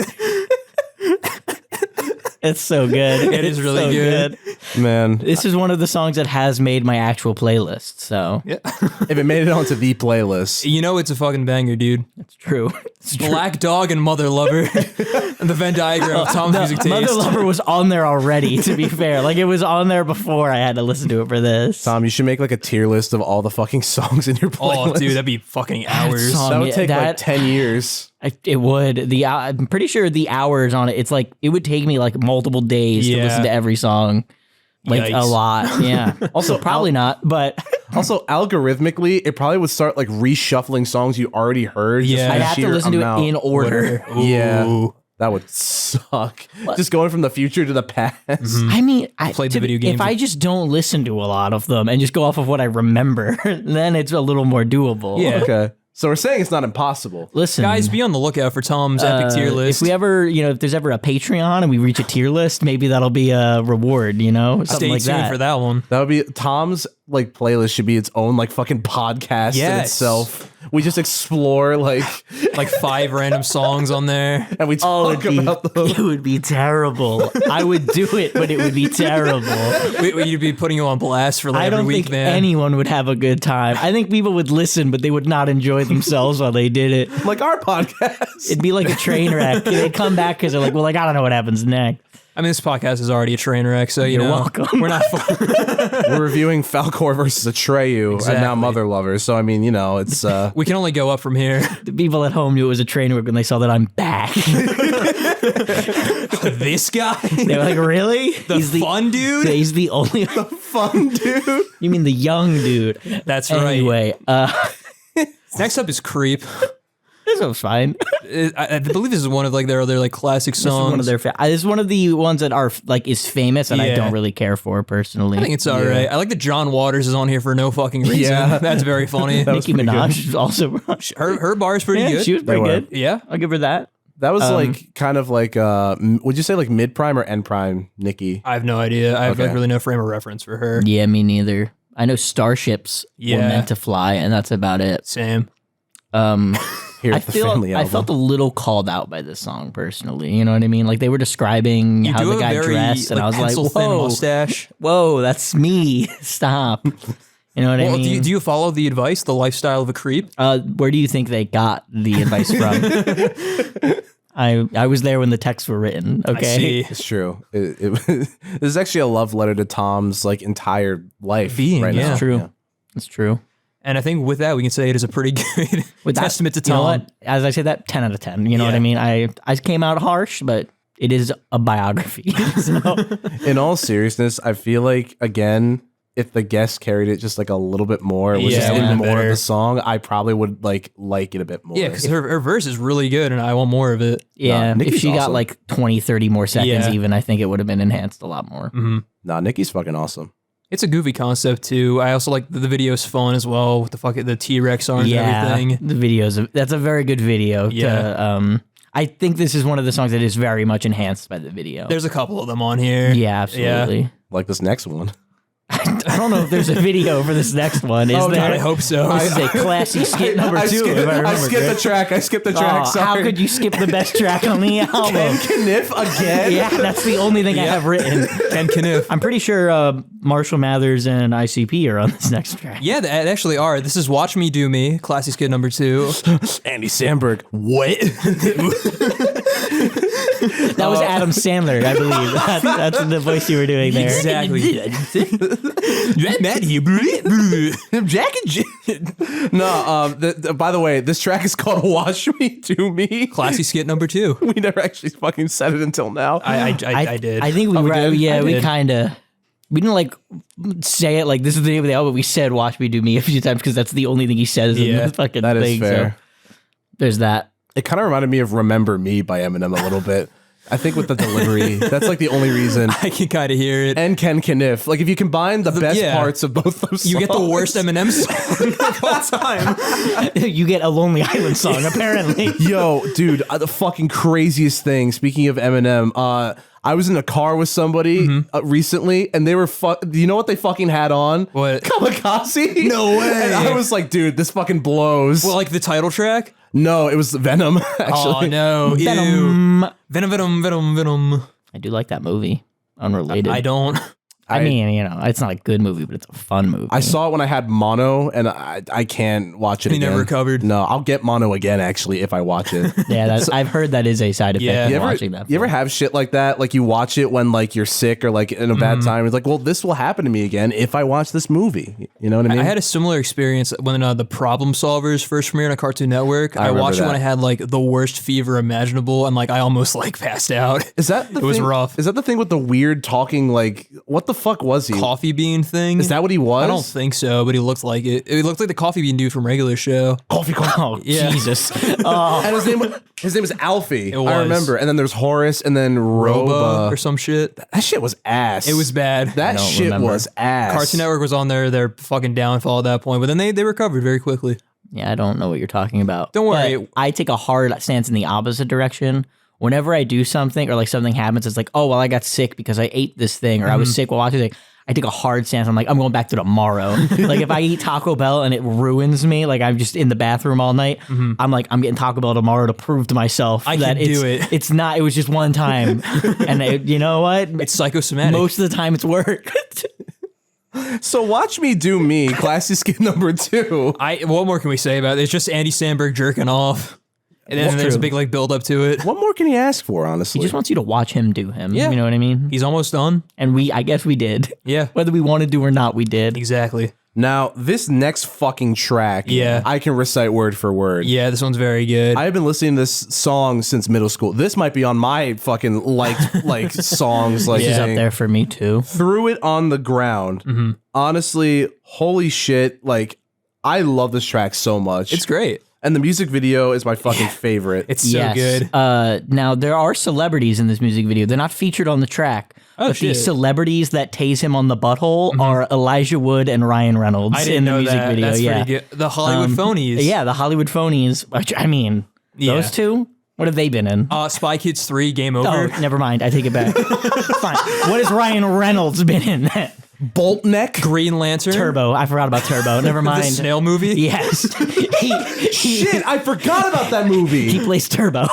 It's so good. It is really good. Man. This is one of the songs that has made my actual playlist, so If it made it onto the playlist. You know it's a fucking banger, dude. it's true. It's true. Black Dog and Motherlover and the Venn diagram of Tom's music taste. Motherlover was on there already, to be fair. Like, it was on there before I had to listen to it for this. Tom, you should make like a tier list of all the fucking songs in your playlist. Oh, dude, that'd be fucking hours. song- That would take like that- 10 years. It would. I'm pretty sure the hours on it, it's like, it would take me like multiple days to listen to every song. Like, Yikes. a lot. Yeah. Also, probably not, but Also, algorithmically, it probably would start like reshuffling songs you already heard. Yeah. I'd have to sheer listen to amount. it in order. Yeah. Ooh. That would suck. Just going from the future to the past. I mean, Played the video games. if I just don't listen to a lot of them and just go off of what I remember, then it's a little more doable. Yeah. Okay. So we're saying it's not impossible. Listen, Guys, be on the lookout for Tom's epic tier list. If we ever, if there's ever a Patreon and we reach a tier list, maybe that'll be a reward, something Stay like tuned that. for that one. That would be Tom's like playlist should be its own like fucking podcast in Yes. itself. We just explore like 5 random songs on there. and we talk about them. It would be terrible. I would do it, but it would be terrible. We'd be putting you on blast for I every don't week, think man. anyone would have a good time. I think people would listen, but they would not enjoy themselves while they did it. Like our podcast. It'd be like a train wreck. They'd come back because they're like, well, I don't know what happens next. I mean, this podcast is already a train wreck, so You're welcome. We're not fun. We're reviewing Falcor versus Atreyu and now Exactly. Motherlover. So I mean, it's We can only go up from here. The people at home knew it was a train wreck when they saw that I'm back. This guy, They were like, really? the fun dude. He's the only fun dude. You mean the young dude? That's right. Anyway, Next up is Creep. this was fine. I believe this is one of like their other like classic songs. This is one of their. This is one of the ones that are like is famous, and I don't really care for personally. I think it's all right. I like that John Waters is on here for no fucking reason. Yeah. That's very funny. Nicki Minaj is also. Her bar is pretty good. She was pretty good. Yeah, I'll give her that. That was like kind of like would you say like mid prime or end prime Nicki? I have no idea. I have like really no frame of reference for her. Yeah, me neither. I know starships were meant to fly, and that's about it. Same. Here at the family I album. felt a little called out by this song personally. You know what I mean? Like they were describing how the guy dressed, and I was like, thin "Whoa, mustache. whoa, that's me! Stop!" You know what I mean? Do you follow the advice, the lifestyle of a creep? Where do you think they got the advice from? I was there when the texts were written. Okay, I see. It's true. This is actually a love letter to Tom's like entire life. Being, right yeah. now. It's true. Yeah. It's true. And I think with that, we can say it is a pretty good testament to You know Tom. what? As I say that, 10 out of 10. You know what I mean? I came out harsh, but it is a biography. So. In all seriousness, I feel like again, if the guest carried it just like a little bit more, it was just in more of the song, I probably would like it a bit more. Yeah, because her verse is really good, and I want more of it. Yeah, Nicki's if she got awesome. like 20, 30 more seconds even, I think it would have been enhanced a lot more. Nah, Nicki's fucking awesome. It's a goofy concept too. I also like the video's fun as well with the T-Rex arms and everything. The videos, that's a very good video. Yeah. I think this is one of the songs that is very much enhanced by the video. There's a couple of them on here. Yeah, absolutely. Like this next one. I don't know if there's a video for this next one. Is there? God, I hope so. This is a classy skit number 2. if I remember skipped the track. I skipped the track. Oh, Sorry. how could you skip the best track on the album? Ken Kniff again? Yeah, that's the only thing I have written. Ken Kniff. I'm pretty sure Marshall Mathers and ICP are on this next track. Yeah, they actually are. This is Watch Me Do Me, classy skit number 2. Andy Samberg. What? That was Adam Sandler, I believe. That's the voice you were doing there. Exactly. Matt here. Jack and Jill. No, by the way, this track is called Watch Me Do Me. Classy skit number 2. We never actually fucking said it until now. I did. I think we we were, did? yeah, I we did. kind of, we didn't like say it like this is the name of the album. We said Watch Me Do Me a few times because that's the only thing he says in the fucking that is thing. fair. So there's that. It kind of reminded me of Remember Me by Eminem a little bit. I think with the delivery, that's like the only reason. I can kind of hear it. And Ken Kniff. Like if you combine the best parts of both those songs. You get the worst Eminem song of all time. You get a Lonely Island song, apparently. Yo, dude, the fucking craziest thing. Speaking of Eminem, I was in a car with somebody recently, and they were do you know what they fucking had on? What? Kamikaze? No way. And I was like, dude, this fucking blows. Well, like the title track? No, it was Venom, actually. Oh, no. Ew. Venom. Venom. I do like that movie. Unrelated. I don't. I mean, you know, it's not a good movie, but it's a fun movie. I saw it when I had mono, and I can't watch it You again. never recovered? No, I'll get mono again, actually, if I watch it. Yeah, I've heard that is a side effect Yeah. of watching that. You ever have shit like that? Like you watch it when like you're sick or like in a bad time. It's like, well, this will happen to me again if I watch this movie. You know what I mean? I had a similar experience when the Problem Solvers first premiered on Cartoon Network. I watched it when I had like the worst fever imaginable, and like I almost like passed out. Is that the It was rough. Is that the thing with the weird talking? Like, what the fuck was he? Coffee bean thing. Is that what he was? I don't think so, but he looked like it. It looked like the coffee bean dude from Regular Show. Coffee. Oh, Yeah. Jesus. Oh, And his name was Alfie. It was. I remember. And then there's Horace, and then Roba. or some shit. That shit was ass. It was bad. That don't shit remember. was ass. Cartoon Network was on their fucking downfall at that point, but then they recovered very quickly. yeah, I don't know what you're talking about. Don't worry. But I take a hard stance in the opposite direction. Whenever I do something or like something happens, it's like, oh, well, I got sick because I ate this thing, or I was sick while watching it. I take a hard stance. I'm like, I'm going back to tomorrow. Like if I eat Taco Bell and it ruins me, like I'm just in the bathroom all night, I'm like, I'm getting Taco Bell tomorrow to prove to myself I that can do it. It's not, it was just one time. And you know what? It's psychosomatic. Most of the time it's worked. So watch me do me. Classy skit number 2. What more can we say about it? It's just Andy Samberg jerking off. And then there's a big like build up to it. What more can he ask for, honestly? He just wants you to watch him do him. Yeah. You know what I mean? He's almost done. And I guess we did. Yeah. Whether we wanted to or not, we did. Exactly. Now, this next fucking track, Yeah. I can recite word for word. Yeah, this one's very good. I've been listening to this song since middle school. This might be on my fucking like songs. Like This is up saying, there for me too. Threw it on the ground. Honestly, holy shit! Like I love this track so much. It's great. And the music video is my fucking favorite. It's so good. Now, there are celebrities in this music video. They're not featured on the track. Oh, but shit. the celebrities that tase him on the butthole are Elijah Wood and Ryan Reynolds I didn't in the know music that. video. That's Yeah. pretty good. The Hollywood phonies. Yeah, the Hollywood phonies. Which, I mean, those two? What have they been in? Spy Kids 3, Game Over. Oh, never mind. I take it back. Fine. What has Ryan Reynolds been in? Boltneck? Green Lantern. Turbo. I forgot about Turbo. Never The mind. snail movie. Yes. Shit, I forgot about that movie. He plays Turbo.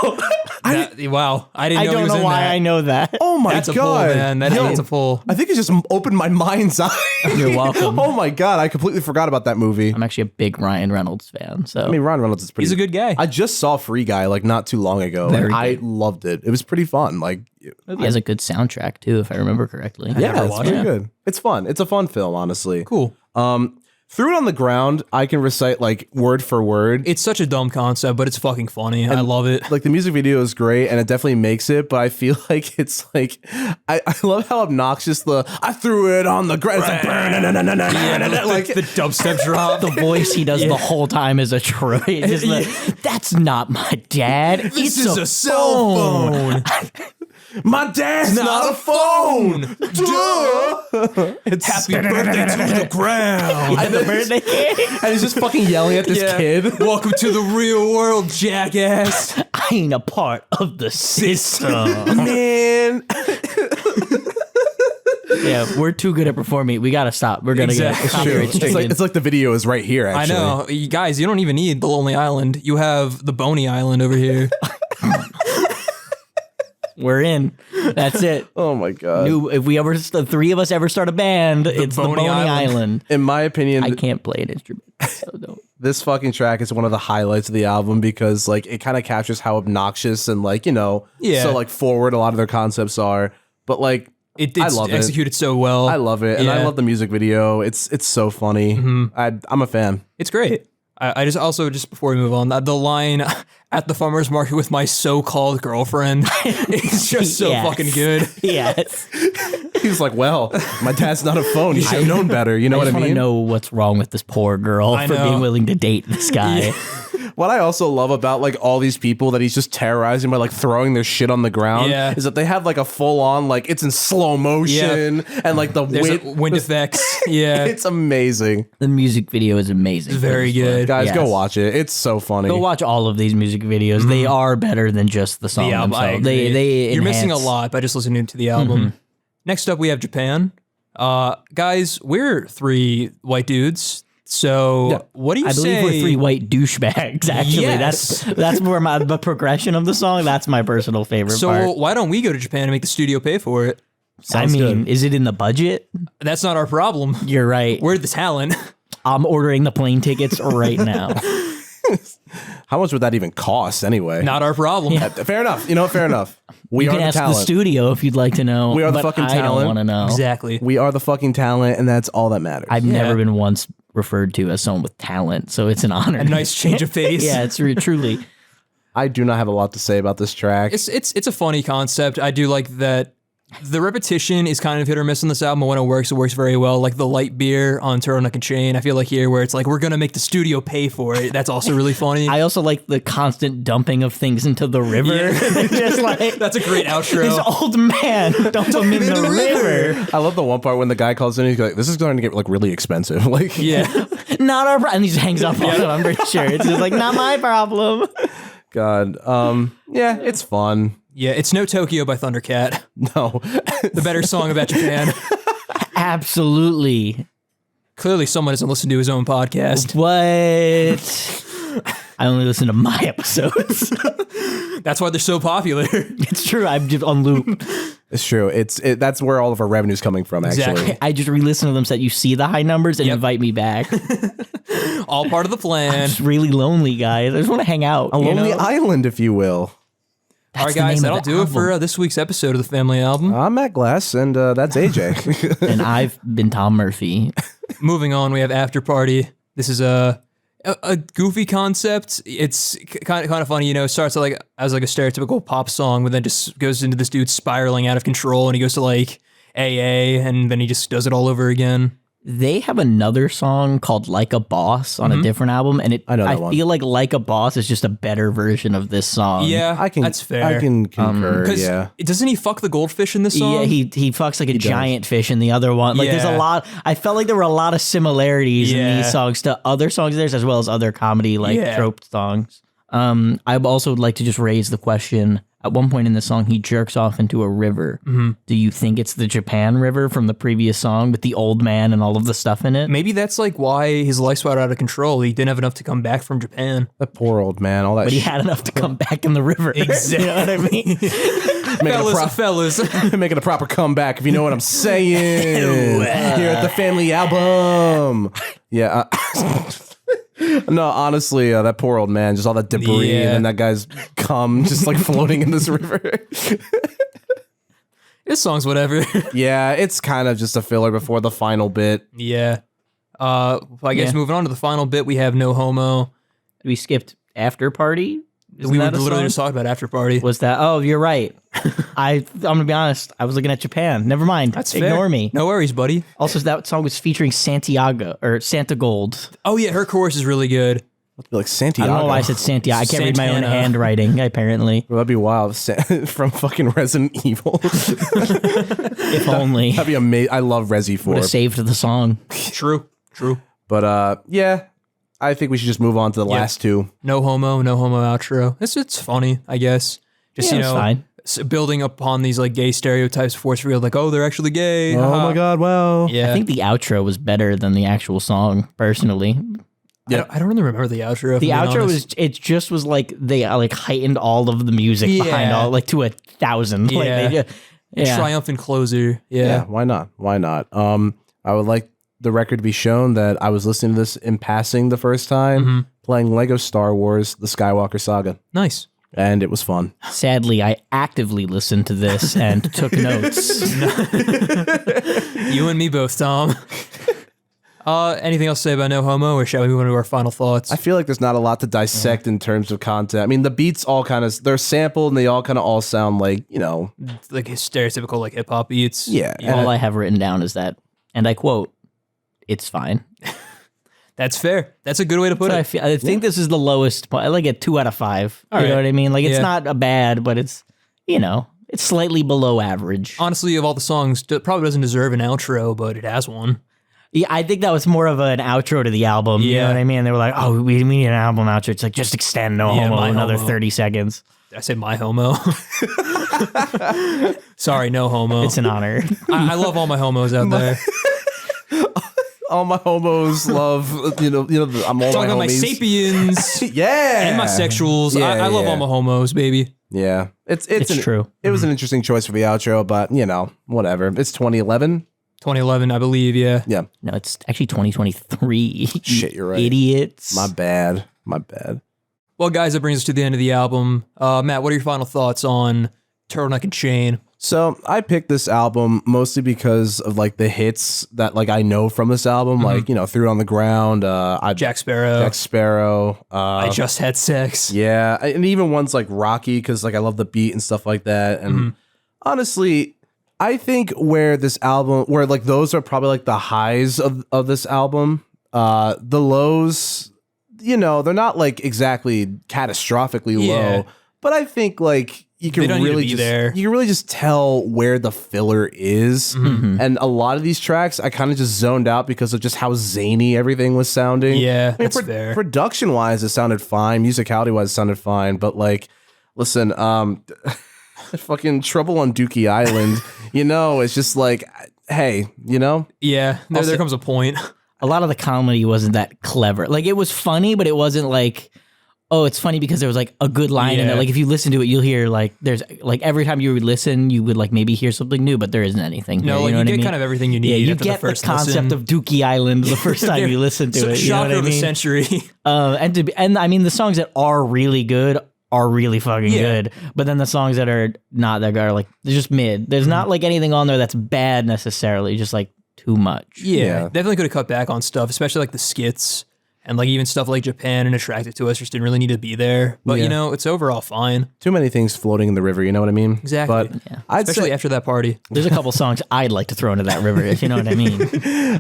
Wow. I didn't I know he don't was know in why that. I know that. Oh my That's a god. pull, man. That's a pull. I think it just opened my mind's eye. You're welcome. Oh my god, I completely forgot about that movie. I'm actually a big Ryan Reynolds fan. So I mean, Ryan Reynolds is pretty. He's a good guy. I just saw Free Guy like not too long ago, and Very I good. loved it. It was pretty fun. Like, he has a good soundtrack too, if I remember correctly. yeah, never it's watched pretty it. good. It's fun. It's a fun film, honestly. Cool. Threw It on the Ground. I can recite like word for word. It's such a dumb concept, but it's fucking funny. I love it. Like the music video is great and it definitely makes it, but I feel like it's like I love how obnoxious I threw it on the ground. It's like, Like the dubstep drop. The voice he does the whole time is atrocious. It's just like, that's not my dad. This it's is a cell phone. My dad's not a phone. Duh. It's Happy birthday to the ground. And the birthday cake. and he's just fucking yelling at this kid. Welcome to the real world, jackass. I ain't a part of the system. Man. Yeah, we're too good at performing. We gotta stop. We're gonna Exactly. get copyright stricken. It's like the video is right here, I actually. know. You guys, you don't even need the Lonely Island. You have the Bony Island over here. We're in. That's it. Oh my god. If the three of us ever start a band, it's the Boney Boney Island. Island. In my opinion, I can't play an instrument. So don't. this fucking track is one of the highlights of the album because like it kind of captures how obnoxious and like, so like forward a lot of their concepts are. But like It's I love it. executed so well. I love it, and I Yeah. love the music video. It's so funny. I'm a fan. It's great. I just also, just before we move on, the line at the farmer's market with my so-called girlfriend is just so Yes. fucking good. Yes. He was like, "Well, my dad's not a phone. You should have known better." You know I what I just want to mean? know what's wrong with this poor girl I for know. being willing to date this guy. What I also love about like all these people that he's just terrorizing by like throwing their shit on the ground Yeah. is that they have like a full on like it's in slow motion and like the There's wind. wind effects. Yeah. It's amazing. The music video is amazing. It's very good. Guys, Yes. go watch it. It's so funny. Go watch all of these music videos. They are better than just the song Yeah, I themselves. agree. They You're missing a enhance- lot by just listening to the album. Next up, we have Japan. Guys, we're three white dudes. So what do you I say? believe we're three white douchebags. Actually, Yes. that's where the progression of the song. That's my personal favorite So part. why don't we go to Japan and make the studio pay for it? Sounds good. is it in the budget? That's not our problem. You're right. We're the talent. I'm ordering the plane tickets right now. How much would that even cost anyway? Not our problem. Fair enough. You know what? Fair enough. We You are can the ask the talent. studio if you'd like to know. We are the but fucking I talent. don't want to know. Exactly. We are the fucking talent, and that's all that matters. I've never been once referred to as someone with talent, so it's an honor. A nice change of pace. Yeah, it's truly. I do not have a lot to say about this track. It's a funny concept. I do like that the repetition is kind of hit or miss on this album, but when it works very well. Like the light beer on Turtleneck Chain. I feel like here where it's like, we're going to make the studio pay for it. That's also really funny. I also like the constant dumping of things into the river. Just like, That's a great outro. this old man, dump him in the river. I love the one part when the guy calls in. He's like, "This is going to get like really expensive." Like, Yeah. Not our problem. And he just hangs up on him, I'm pretty sure. It's just like, not my problem. God, yeah, it's fun. Yeah, it's No Tokyo by Thundercat. No, The better song about Japan. Absolutely. Clearly someone doesn't listen to his own podcast. What? I only listen to my episodes. That's why they're so popular. It's true. I'm just on loop. it's true. That's where all of our revenue's coming from. Actually, Exactly. I just re-listen to them so that you see the high numbers and invite me back. All part of the plan. It's really lonely, guys. I just want to hang out. a lonely island, if you will. All right, the guys, name that'll of the do it album. for this week's episode of the Family Album. I'm Matt Glass, and that's AJ. And I've been Tom Murphy. Moving on, we have After Party. This is a goofy concept. It's kind of funny, it starts like as like a stereotypical pop song, but then just goes into this dude spiraling out of control, and he goes to like AA, and then he just does it all over again. They have another song called Like a Boss on a different album, and I feel like a Boss is just a better version of this song. Yeah, that's fair. I can concur. Yeah, doesn't he fuck the goldfish in this song? Yeah, he fucks like a giant fish in the other one. Like there's a lot. I felt like there were a lot of similarities in these songs to other songs of theirs, as well as other comedy trope songs. I also would like to just raise the question. At one point in the song, he jerks off into a river. Do you think it's the Japan River from the previous song with the old man and all of the stuff in it? Maybe that's like why his life's out of control. He didn't have enough to come back from Japan. That poor old man. All that. But he had enough to come back in the river. Exactly. You know what I mean? fellas. Making a proper comeback, if you know what I'm saying. Here at the family album. Yeah. No, honestly, that poor old man, just all that debris and then that guy's cum just like floating in this river. This song's whatever. Yeah, it's kind of just a filler before the final bit. Yeah. I guess moving on to the final bit, we have No Homo. We skipped After Party. We were literally just talking about After Party. Was that? Oh, you're right. I'm gonna be honest. I was looking at Japan. Never mind. That's Ignore fair. me. No worries, buddy. Also, that song was featuring Santiago or Santa Gold. Oh yeah, her chorus is really good. Like Santiago. I don't know why I said Santiago. I can't read my own handwriting. Apparently, well, that'd be wild. From fucking Resident Evil. If only. That'd be amazing. I love Resi 4. Would have saved the song. True. But yeah. I think we should just move on to the last two. No homo outro. It's funny, I guess. Just it's fine. Building upon these like gay stereotypes, force revealed like, oh, they're actually gay. Oh my god, wow. Yeah. I think the outro was better than the actual song, personally. Yeah, I don't really remember the outro. The outro was like they like heightened all of the music behind all like to 1,000. Yeah. Like Triumphant closer. Yeah. Why not? I would like the record to be shown that I was listening to this in passing the first time, playing Lego Star Wars: The Skywalker Saga. Nice. And it was fun. Sadly, I actively listened to this and took notes. You and me both, Tom. Anything else to say about No Homo, or shall we move on to our final thoughts? I feel like there's not a lot to dissect in terms of content. I mean, the beats all kind of, they're sampled and they all kind of all sound like, like stereotypical like hip hop beats. Yeah. All I have written down is that, and I quote, "It's fine." That's fair. That's a good way to put it. I think this is the lowest point. I like it 2 out of 5. You know what I mean? Like it's not a bad, but it's, it's slightly below average. Honestly, of all the songs, it probably doesn't deserve an outro, but it has one. Yeah, I think that was more of an outro to the album. You know what I mean? They were like, oh, we need an album outro. It's like, just extend No Homo another 30 seconds. Did I say My Homo? Sorry, No Homo. It's an honor. I love all my homos out there. All my homos love, I'm all talking my about homies. my sapiens. Yeah. And my sexuals. I love all my homos, baby. Yeah. It's true. It was an interesting choice for the outro, but, whatever. It's 2011. 2011, I believe, yeah. Yeah. No, it's actually 2023. Shit, you're right. Idiots. My bad. Well, guys, that brings us to the end of the album. Matt, what are your final thoughts on Turtleneck and Chain? So I picked this album mostly because of like the hits that like I know from this album, like, Threw It on the Ground, Jack Sparrow. I Just Had Sex. Yeah. And even ones like Rocky, because like I love the beat and stuff like that. And honestly, I think where like those are probably like the highs of this album, the lows, they're not like exactly catastrophically low, but I think like you can really just tell where the filler is. And a lot of these tracks I kind of just zoned out because of just how zany everything was sounding. Yeah, that's fair. Production wise, it sounded fine. Musicality wise, it sounded fine. But like, listen, fucking Trouble on Dookie Island, it's just like, hey, Yeah, there comes a point. A lot of the comedy wasn't that clever. Like, it was funny, but it wasn't like, oh, it's funny because there was like a good line in there. Like, if you listen to it, you'll hear like, there's like every time you would listen, you would like maybe hear something new, but there isn't anything. No, here, like you get kind of everything you need. Yeah, you after get the first concept of Dookie Island the first time you listen to it. Shocker of the century. And I mean, the songs that are really good are really fucking good, but then the songs that are not that good are like, they're just mid. There's not like anything on there that's bad necessarily, just like too much. Yeah. Definitely could have cut back on stuff, especially like the skits. And like even stuff like Japan and Attracted to Us just didn't really need to be there. But you know, it's overall fine. Too many things floating in the river, you know what I mean? Exactly. But Especially after that party. There's a couple songs I'd like to throw into that river, if you know what I mean.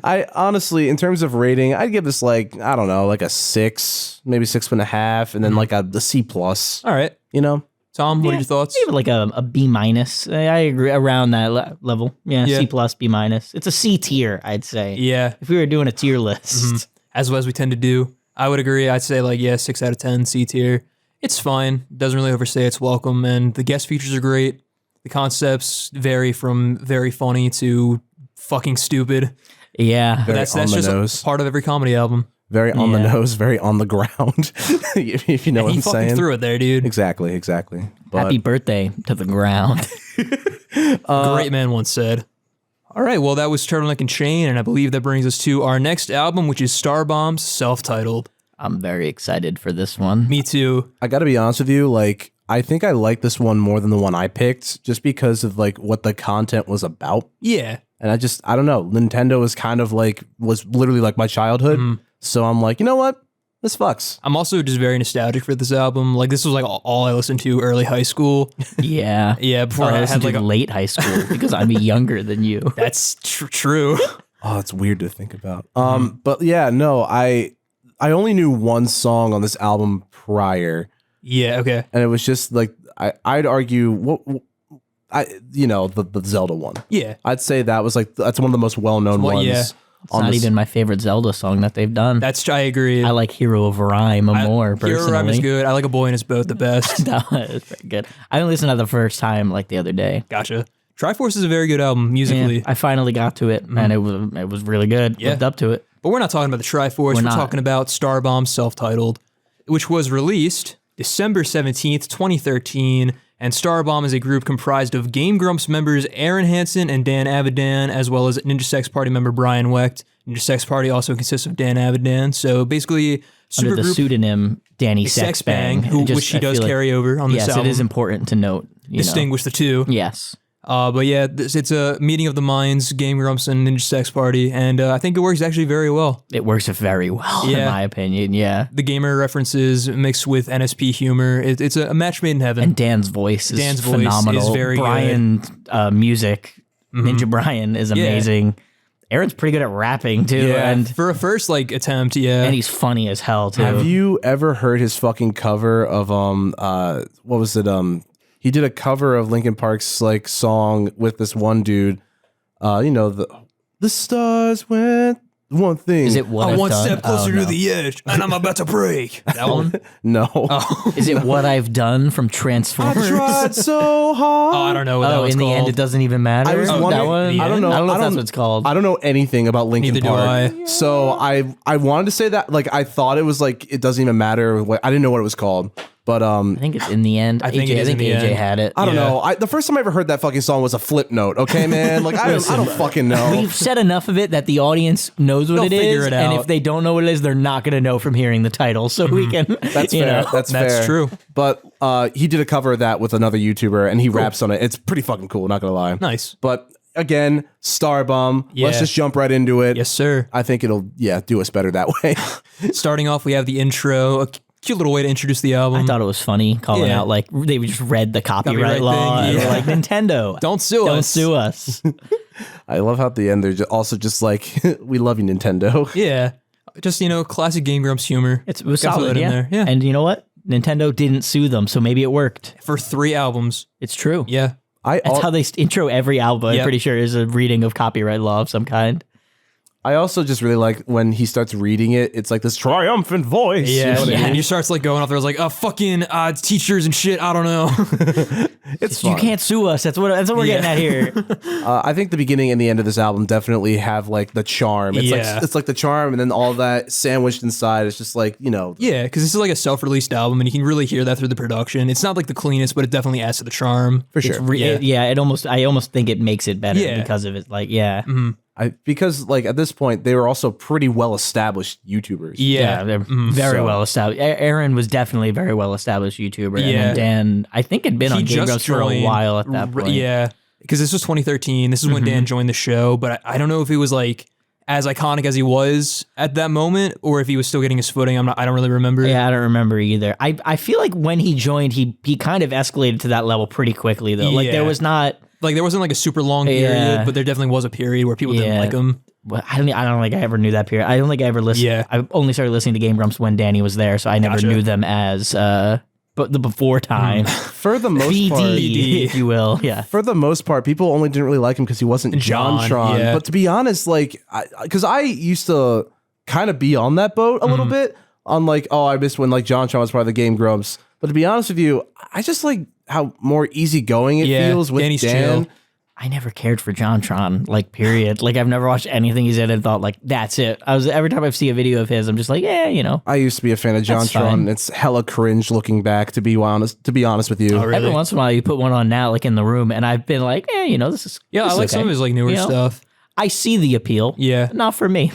I honestly, in terms of rating, I'd give this like, I don't know, like a 6, maybe 6.5, and then like a C+. All right. You know? Tom, what are your thoughts? Give it like a B-. I agree, around that level. Yeah, C+, B-. It's a C tier, I'd say. Yeah. If we were doing a tier list. As we tend to do. I would agree. I'd say like, 6 out of 10, C tier. It's fine. Doesn't really overstay its welcome. And the guest features are great. The concepts vary from very funny to fucking stupid. Yeah. Very That's on the just nose. part of every comedy album. Very on the nose, very on the ground, if you know what He I'm fucking saying. threw it there, dude. Exactly. But, Happy birthday to the ground. Great man once said. All right, well, that was Turtleneck Chain, and I believe that brings us to our next album, which is Starbomb's self-titled. I'm very excited for this one. Me too. I got to be honest with you, like, I think I like this one more than the one I picked, just because of like what the content was about. Yeah. And I don't know. Nintendo was literally like my childhood. So I'm like, you know what? This fucks. I'm also just very nostalgic for this album. Like, this was like all I listened to early high school. Yeah. Yeah, before I I listened had like to late high school because I'm younger than you. That's true. Oh, it's weird to think about. But yeah, no, I only knew one song on this album prior. Yeah, okay. And it was just like, I'd argue, the Zelda one. Yeah. I'd say that's one of the most well-known ones. Yeah. It's not even my favorite Zelda song that they've done. I agree. I like Hero of Rhyme more, personally. Hero of Rhyme is good. I like A Boy and His Boat the best. That was very good. I only listened to that the first time, like the other day. Gotcha. Triforce is a very good album musically. Yeah, I finally got to it, and it was really good. Lived up to it. But we're not talking about the Triforce. We're talking about Starbomb's self-titled, which was released December 17th, 2013. And Starbomb is a group comprised of Game Grumps members Aaron Hansen and Dan Avidan, as well as Ninja Sex Party member Brian Wecht. Ninja Sex Party also consists of Dan Avidan. So basically, under the pseudonym Danny Sexbang, which she does carry over on this album. Yes, it is important to note. Distinguish the two. Yes. But yeah, it's a meeting of the minds, Game Grumps and Ninja Sex Party, and I think it works actually very well. It works very well, in my opinion, yeah. The gamer references mixed with NSP humor, it's a match made in heaven. And Dan's voice is phenomenal. Is very Brian's music, Ninja Brian, is amazing. Aaron's pretty good at rapping, too. Yeah, and for a first attempt, And he's funny as hell, too. Have you ever heard his fucking cover of, what was it, he did a cover of Linkin Park's like song with this one dude. The stars went one thing. Is it what I'm I've one done? step closer to the edge, and I'm about to break. That one? No. Is it What I've Done from Transformers? I tried so hard. I don't know what that was in called. the end, it doesn't even matter. I was that wondering- one? I don't know. I don't know I if that's don't- what it's called. I don't know anything about Linkin Neither do Park. I. So I wanted to say that, like, I thought it was like, it doesn't even matter. I didn't know what it was called. But I think it's in the end. I think it is in the AJ end. had it. I don't know. The first time I ever heard that fucking song was a flip note. Okay, man. Like I don't fucking know. We've said enough of it that the audience knows what They'll it is, figure it and out. if they don't know what it is, they're not going to know from hearing the title. So we can. That's fair. That's fair. true. But he did a cover of that with another YouTuber, and he raps on it. It's pretty fucking cool. Not gonna lie. Nice. But again, Starbomb. Yeah. Let's just jump right into it. Yes, sir. I think it'll do us better that way. Starting off, we have the intro, a cute little way to introduce the album. I thought it was funny calling out like they just read the copyright law thing, and yeah. were like Nintendo. Don't sue Don't us. sue us. I love how at the end they're also just like, we love you, Nintendo. Yeah. Just, classic Game Grumps humor. It was Gotta throw solid, that in there. Yeah. And you know what? Nintendo didn't sue them, so maybe it worked. For 3 albums. It's true. Yeah. That's how they intro every album. I'm pretty sure is a reading of copyright law of some kind. I also just really like when he starts reading it. It's like this triumphant voice. Yeah. You know what I mean? And he starts going off there like, fucking teachers and shit. I don't know. It's You fun. can't sue us. That's what we're getting at here. I think the beginning and the end of this album definitely have like the charm. It's Yeah. like the charm, and then all that sandwiched inside. It's just like Yeah, because this is like a self-released album, and you can really hear that through the production. It's not like the cleanest, but it definitely adds to the charm. for sure. I almost think it makes it better Yeah. because of it. Like, Because like at this point they were also pretty well established YouTubers. Yeah. they're very So- well established. Aaron was definitely a very well established YouTuber. And Yeah. then Dan, I think, had been on Game Grumps for a joined- while at that point. Yeah, because this was 2013. This is when Dan joined the show, but I don't know if it was like as iconic as he was at that moment, or if he was still getting his footing. I don't really remember. Yeah, I don't remember either. I feel like when he joined, he kind of escalated to that level pretty quickly though. Like there was not like there wasn't like a super long period, but there definitely was a period where people didn't like him. Well, I don't think I ever knew that period. I don't think I ever listened. Yeah. I only started listening to Game Grumps when Danny was there, so I never knew them as but the before time. For the most VD, part, if you will. Yeah. for the most part, people only didn't really like him because he wasn't John, JonTron. yeah. But to be honest, like, because I used to kind of be on that boat a little bit, on like, oh, I missed when like JonTron was part of the Game Grumps. But to be honest with you, I just like how more easygoing it feels with Danny's Dan. chill. I never cared for JonTron, like, period. Like, I've never watched anything he's in and thought, like, that's it. Every time I see a video of his, I'm just like, yeah, you know. I used to be a fan of That's fine. JonTron. It's hella cringe looking back, to be honest with you. Oh, really? Every once in a while, you put one on now, like, in the room, and I've been like, you know, this is Yeah, this I is like okay. some of his like newer You know? stuff. I see the appeal. Yeah. Not for me.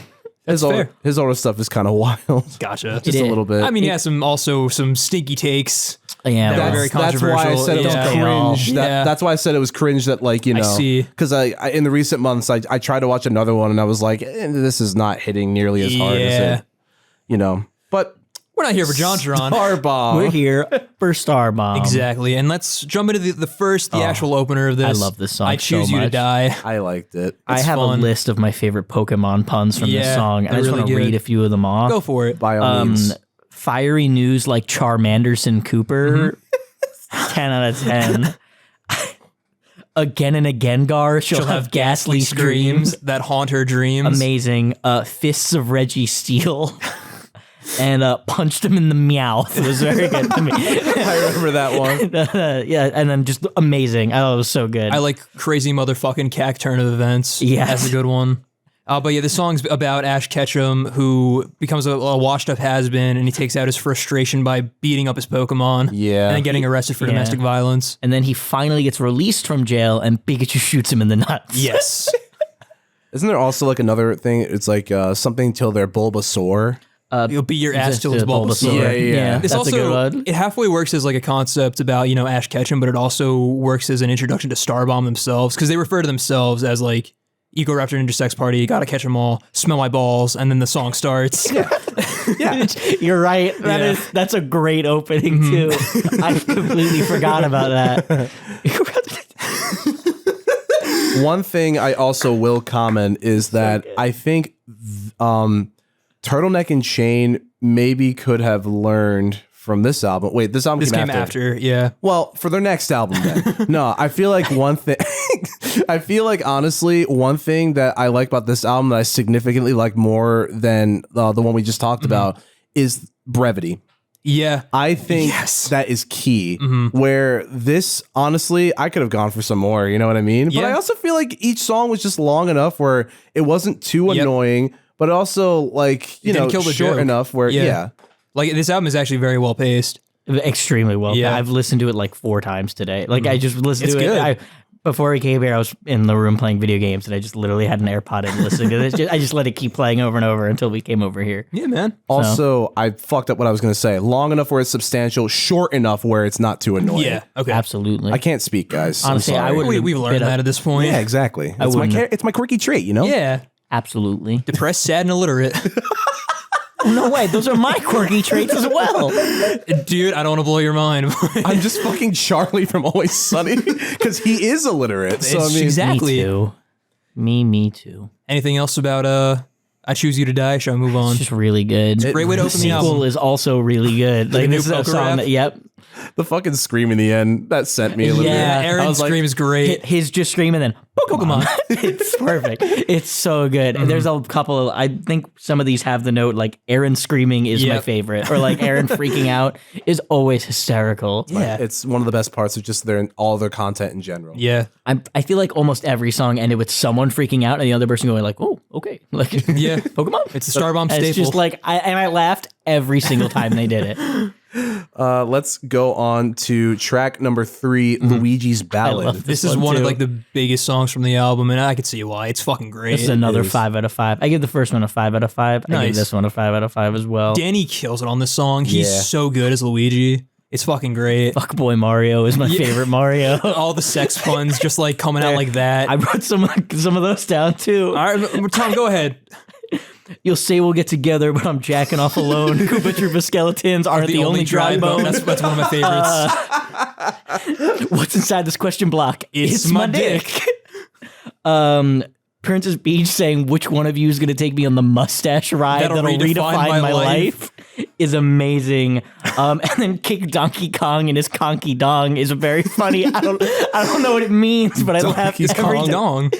His fair. older stuff is kind of wild. Gotcha. Just a little bit. I mean, he has some stinky takes. Yeah. That well, were very That's why I controversial. said it was Yeah. cringe. Yeah. That's why I said it was cringe that, like, you know, see. because I in the recent months, I tried to watch another one and I was like, this is not hitting nearly as hard as Yeah. it, you know, but We're not here for JonTron. Starbomb. we're here for Starbomb. Exactly. And let's jump into the actual opener of this. I love this song I so Choose You to much. Die. I liked it. I It's have fun. a list of my favorite Pokemon puns from this Yeah, song, and they're I just really want to good. read a few of them off. Go for it. By all means. Fiery news like Charmanderson Cooper. Mm-hmm. 10 out of 10. Again and again, Gar. She'll have ghastly screams. that haunt her dreams. Amazing. Fists of Reggie Steele. And punched him in the mouth. It was very good to me. I remember that one. Yeah, and then just amazing. I thought it was so good. I like crazy motherfucking cack turn of events. Yes. That's a good one. But yeah, this song's about Ash Ketchum, who becomes a washed up has-been, and he takes out his frustration by beating up his Pokemon. Yeah. And then getting arrested for domestic violence. and then he finally gets released from jail, and Pikachu shoots him in the nuts. Yes. Isn't there also like another thing? It's like something till they're Bulbasaur. You'll beat your ass Just till it's a Bulbasaur. Yeah. This That's a good also, one. it halfway works as like a concept about, you know, Ash Ketchum, but it also works as an introduction to Starbomb themselves, because they refer to themselves as like Eco Raptor Ninja Sex Party, gotta catch them all, smell my balls, and then the song starts. You're right. That's a great opening too. I completely forgot about that. One thing I also will comment is that I think Turtleneck and Chain maybe could have learned from this album. Wait, this album This came came after, yeah. Well, for their next album then. No, I feel like one thing I feel like honestly one thing that I like about this album that I significantly like more than the one we just talked about is brevity. Yeah. I think that is key. Where this, honestly, I could have gone for some more, you know what I mean? But Yeah. I also feel like each song was just long enough where it wasn't too annoying, but also like, you know, didn't kill the short joke. enough where, yeah. Like, this album is actually very well paced. Extremely well. Yeah. I've listened to it like 4 times today. Like I just listened It's to good. it. Before he came here, I was in the room playing video games, and I just literally had an AirPod in listening to this. I just let it keep playing over and over until we came over here. Yeah, man. Also, I fucked up what I was going to say. Long enough where it's substantial, short enough where it's not too annoying. Yeah, okay. Absolutely. I can't speak, guys. I'm Honestly, I sorry. would- We've learned that at this point. Yeah, exactly. It's my, wouldn't- it's my quirky trait, you know? Yeah. Absolutely. Depressed, sad, and illiterate. No way. Those are my quirky traits as well. Dude, I don't want to blow your mind. I'm just fucking Charlie from Always Sunny because he is illiterate. So, I It's mean, exactly. Me too. Me too. Anything else about I Choose You to Die? Shall I move on? It's just really good. Great way to The open the sequel album. is also really good. Like new this is a poker song rap? that, yep. the fucking scream in the end, that sent me a little Yeah, bit. Aaron's I was like, scream is great. His just screaming then Pokemon. It's perfect. It's so good. And there's a couple of, I think some of these have the note like Aaron screaming is my Yep. favorite, or like Aaron freaking out is always hysterical. Yeah. It's one of the best parts of just all their content in general. Yeah. I feel like almost every song ended with someone freaking out and the other person going like, oh, okay. Like, Yeah. Pokemon? It's a Starbomb And staple. it's just like, I laughed every single time they did it. Let's go on to track number 3, Luigi's Ballad. love this is one of like the biggest songs from the album, and I can see why. It's fucking great. This is another 5 out of 5. I give the first one a 5 out of 5. I Nice. give this one a 5 out of 5 as well. Danny kills it on this song. He's Yeah. so good as Luigi. It's fucking great. Fuckboy Mario is my favorite Mario. All the sex puns just like coming out like that. I wrote some of those down too. All right, Tom, go ahead. You'll say we'll get together, but I'm jacking off alone. Koopa Troopa skeletons aren't the only dry bone. That's one of my favorites. What's inside this question block? It's my dick. Princess Peach saying, which one of you is going to take me on the mustache ride that'll redefine my life is amazing. And then Kick Donkey Kong and his conky dong is very funny. I don't know what it means, but I laugh every dong.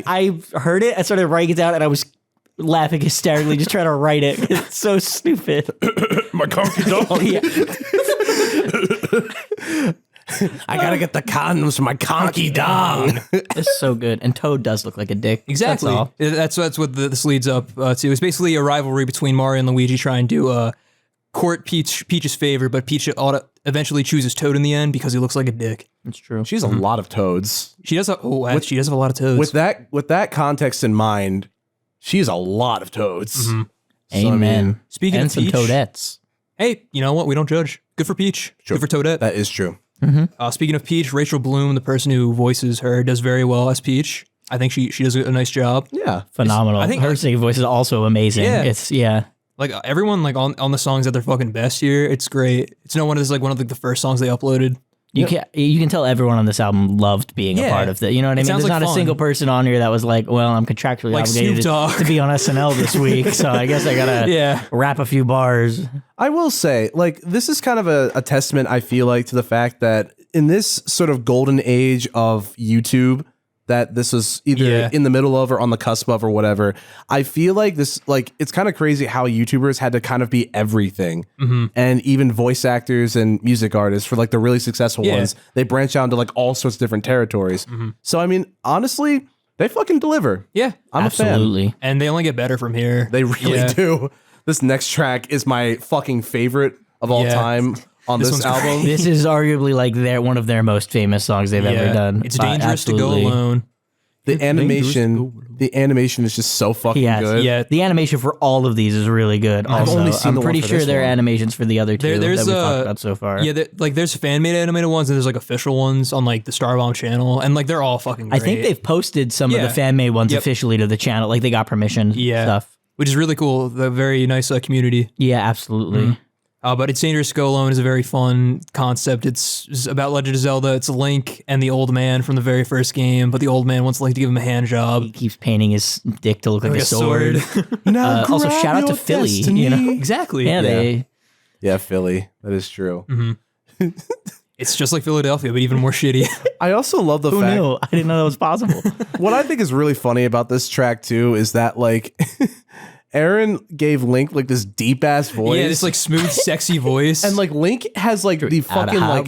I heard it, I started writing it down, and I was laughing hysterically, just trying to write it. It's so stupid. My conky dong. Yeah. I gotta get the condoms for my conky dong. It's so good. And Toad does look like a dick. Exactly. That's what this leads up to. It's basically a rivalry between Mario and Luigi trying to court Peach's favor, but Peach eventually chooses Toad in the end because he looks like a dick. It's true. She's a lot of toads. She does have a lot of toads. With that context in mind, she's a lot of toads. Mm-hmm. So, Amen. Speaking and of some Peach, Toadettes. Hey, you know what? We don't judge. Good for Peach. True. Good for Toadette. That is true. Mm-hmm. Speaking of Peach, Rachel Bloom, the person who voices her, does very well as Peach. I think she does a nice job. Yeah. Phenomenal. I think her singing voice is also amazing. Yeah. Like everyone like on the songs at their fucking best here. It's great. It's no wonder this is like one of the first songs they uploaded. You can tell everyone on this album loved being a part of it. You know what I mean? There's like not a single person on here that was like, well, I'm contractually like obligated to be on SNL this week, so I guess I gotta rap a few bars. I will say, like, this is kind of a testament, I feel like, to the fact that in this sort of golden age of YouTube, that this was either in the middle of or on the cusp of or whatever. I feel like this, like, it's kind of crazy how YouTubers had to kind of be everything. And even voice actors and music artists, for like the really successful ones, they branch out into like all sorts of different territories. So, I mean, honestly, they fucking deliver. Yeah. I'm Absolutely. a fan. And they only get better from here. They really do. This next track is my fucking favorite of all time on this album. This is arguably like one of their most famous songs they've ever done. It's dangerous to go alone. The animation is just so fucking good. Yeah, the animation for all of these is really good. I've also, only seen the I'm pretty one for sure this there are one. animations for the other two that we've talked about so far. Yeah, like there's fan-made animated ones and there's like official ones on like the Starbomb channel, and like they're all fucking great. I think they've posted some of the fan-made ones officially to the channel. Like they got permission stuff. Which is really cool. The very nice community. Yeah, absolutely. But It's Dangerous to Go Alone is a very fun concept. It's about Legend of Zelda. It's Link and the old man from the very first game, but the old man wants Link to give him a hand job. He keeps painting his dick to look like a sword. Now Also, shout out to Philly. You know? Exactly. Yeah, Philly. That is true. It's just like Philadelphia, but even more shitty. I also love the Who fact. knew? I didn't know that was possible. What I think is really funny about this track too is that like Aaron gave Link like this deep ass voice. Yeah, this like smooth, sexy voice. And like Link has like the fucking like,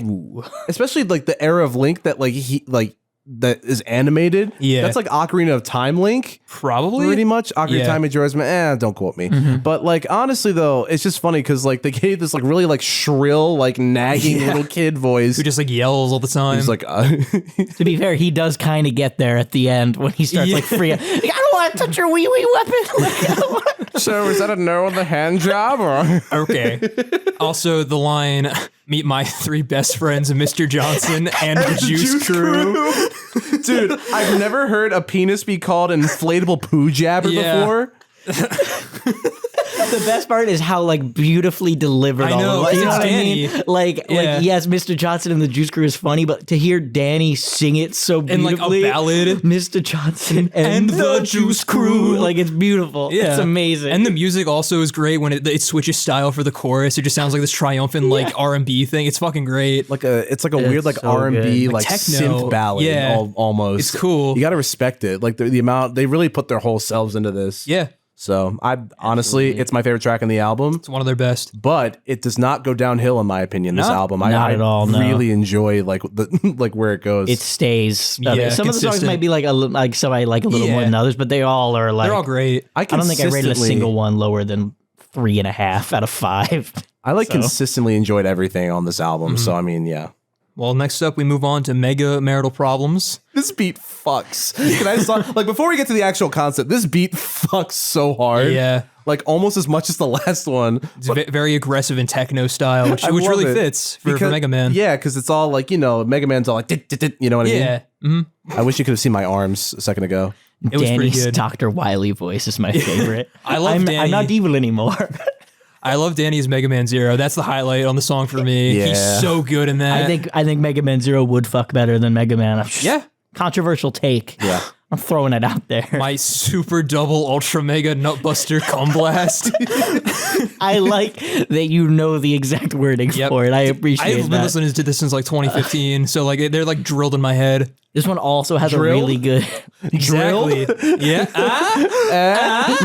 especially like the era of Link that like he like that is animated. Yeah, that's like Ocarina of Time Link, probably pretty much. Ocarina of Time Majora's Mask. Don't quote me. But like honestly though, it's just funny because like they gave this like really like shrill, like nagging little kid voice who just like yells all the time. He's like, to be fair, he does kind of get there at the end when he starts like free. Like, I don't want to touch your wee wee weapon. So is that a no on the hand job or? Okay. Also, the line, meet my three best friends, Mr. Johnson and the Juice Crew. Dude, I've never heard a penis be called an inflatable poo jabber before. The best part is how like beautifully delivered I know, all of it. You know it's what Danny. I mean? Like yes, Mr. Johnson and the Juice Crew is funny, but to hear Danny sing it so beautifully, like a ballad, Mr. Johnson and the Juice Crew, like it's beautiful. Yeah. It's amazing. And the music also is great when it switches style for the chorus. It just sounds like this triumphant like R&B thing. It's fucking great. It's like a weird like so R&B good. like techno. synth ballad almost. It's cool. You got to respect it. Like the amount they really put their whole selves into this. Yeah. So I honestly, it's my favorite track on the album. It's one of their best. But it does not go downhill in my opinion. This album, not I at all, no. really enjoy like the like where it goes. it stays. Yeah, Some of the songs consistent. might be like some I like a little more than others, but they all are like. They're all great. I don't think I rated a single one lower than 3.5 out of 5. I consistently enjoyed everything on this album. So I mean, yeah. Well, next up, we move on to Mega Marital Problems. This beat fucks. Can I just like before we get to the actual concept, this beat fucks so hard. Yeah. Like almost as much as the last one. It's very aggressive in techno style, which really fits for Mega Man. Yeah, because it's all like, Mega Man's all like, you know what I mean? Yeah. Mm-hmm. I wish you could have seen my arms a second ago. It was pretty Danny's good. Dr. Wily voice is my favorite. I'm I'm not evil anymore. I love Danny's Mega Man Zero. That's the highlight on the song for me. Yeah. He's so good in that. I think Mega Man Zero would fuck better than Mega Man. Yeah. Controversial take. Yeah. I'm throwing it out there. My super double ultra mega nutbuster cum blast. I like that you know the exact wording for it. I appreciate I've that. been listening to this since like 2015, so like they're like drilled in my head. This one also has Drilled? a really good Exactly. Yeah.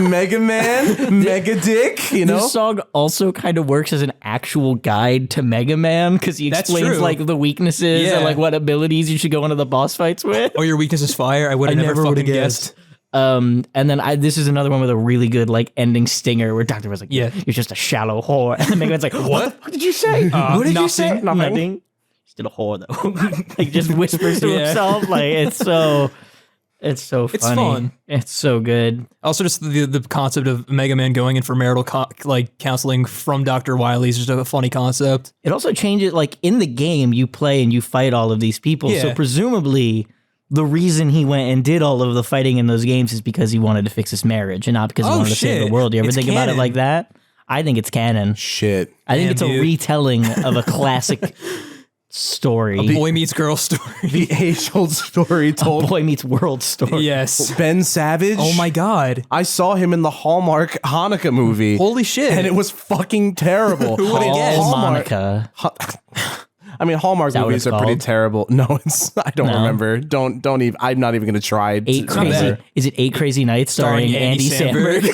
Mega Man, Mega Dick, This song also kind of works as an actual guide to Mega Man because he That's explains true. like the weaknesses Yeah. and like what abilities you should go into the boss fights with. Oh, your weakness is fire. I would have never would've fucking guessed. And then this is another one with a really good like ending stinger where Doctor was like, Yeah. you're just a shallow whore. And then Mega Man's like, what the fuck did you say? What did you say? Nothing. Still a whore though. Like just whispers to himself. Like it's so funny. It's fun. It's so good. Also, just the concept of Mega Man going in for marital counseling from Dr. Wily is just a funny concept. It also changes, like, in the game, you play and you fight all of these people. Yeah. So presumably, the reason he went and did all of the fighting in those games is because he wanted to fix his marriage and not because he wanted to save the world. Do you ever It's think about it canon. like that? I think it's canon. Shit. I think Damn, it's a dude. retelling of a classic story. Boy meets girl story. The age-old story told Boy Meets World story. Yes. Ben Savage. Oh my God. I saw him in the Hallmark Hanukkah movie. Holy shit. And it was fucking terrible. Who would've guessed? Monica. I mean, Hallmark that what movies it's are pretty called? terrible. No, I don't No. remember. Don't even. I'm not even gonna try. Eight Crazy. Is it 8 Crazy Nights starring Andy Samberg?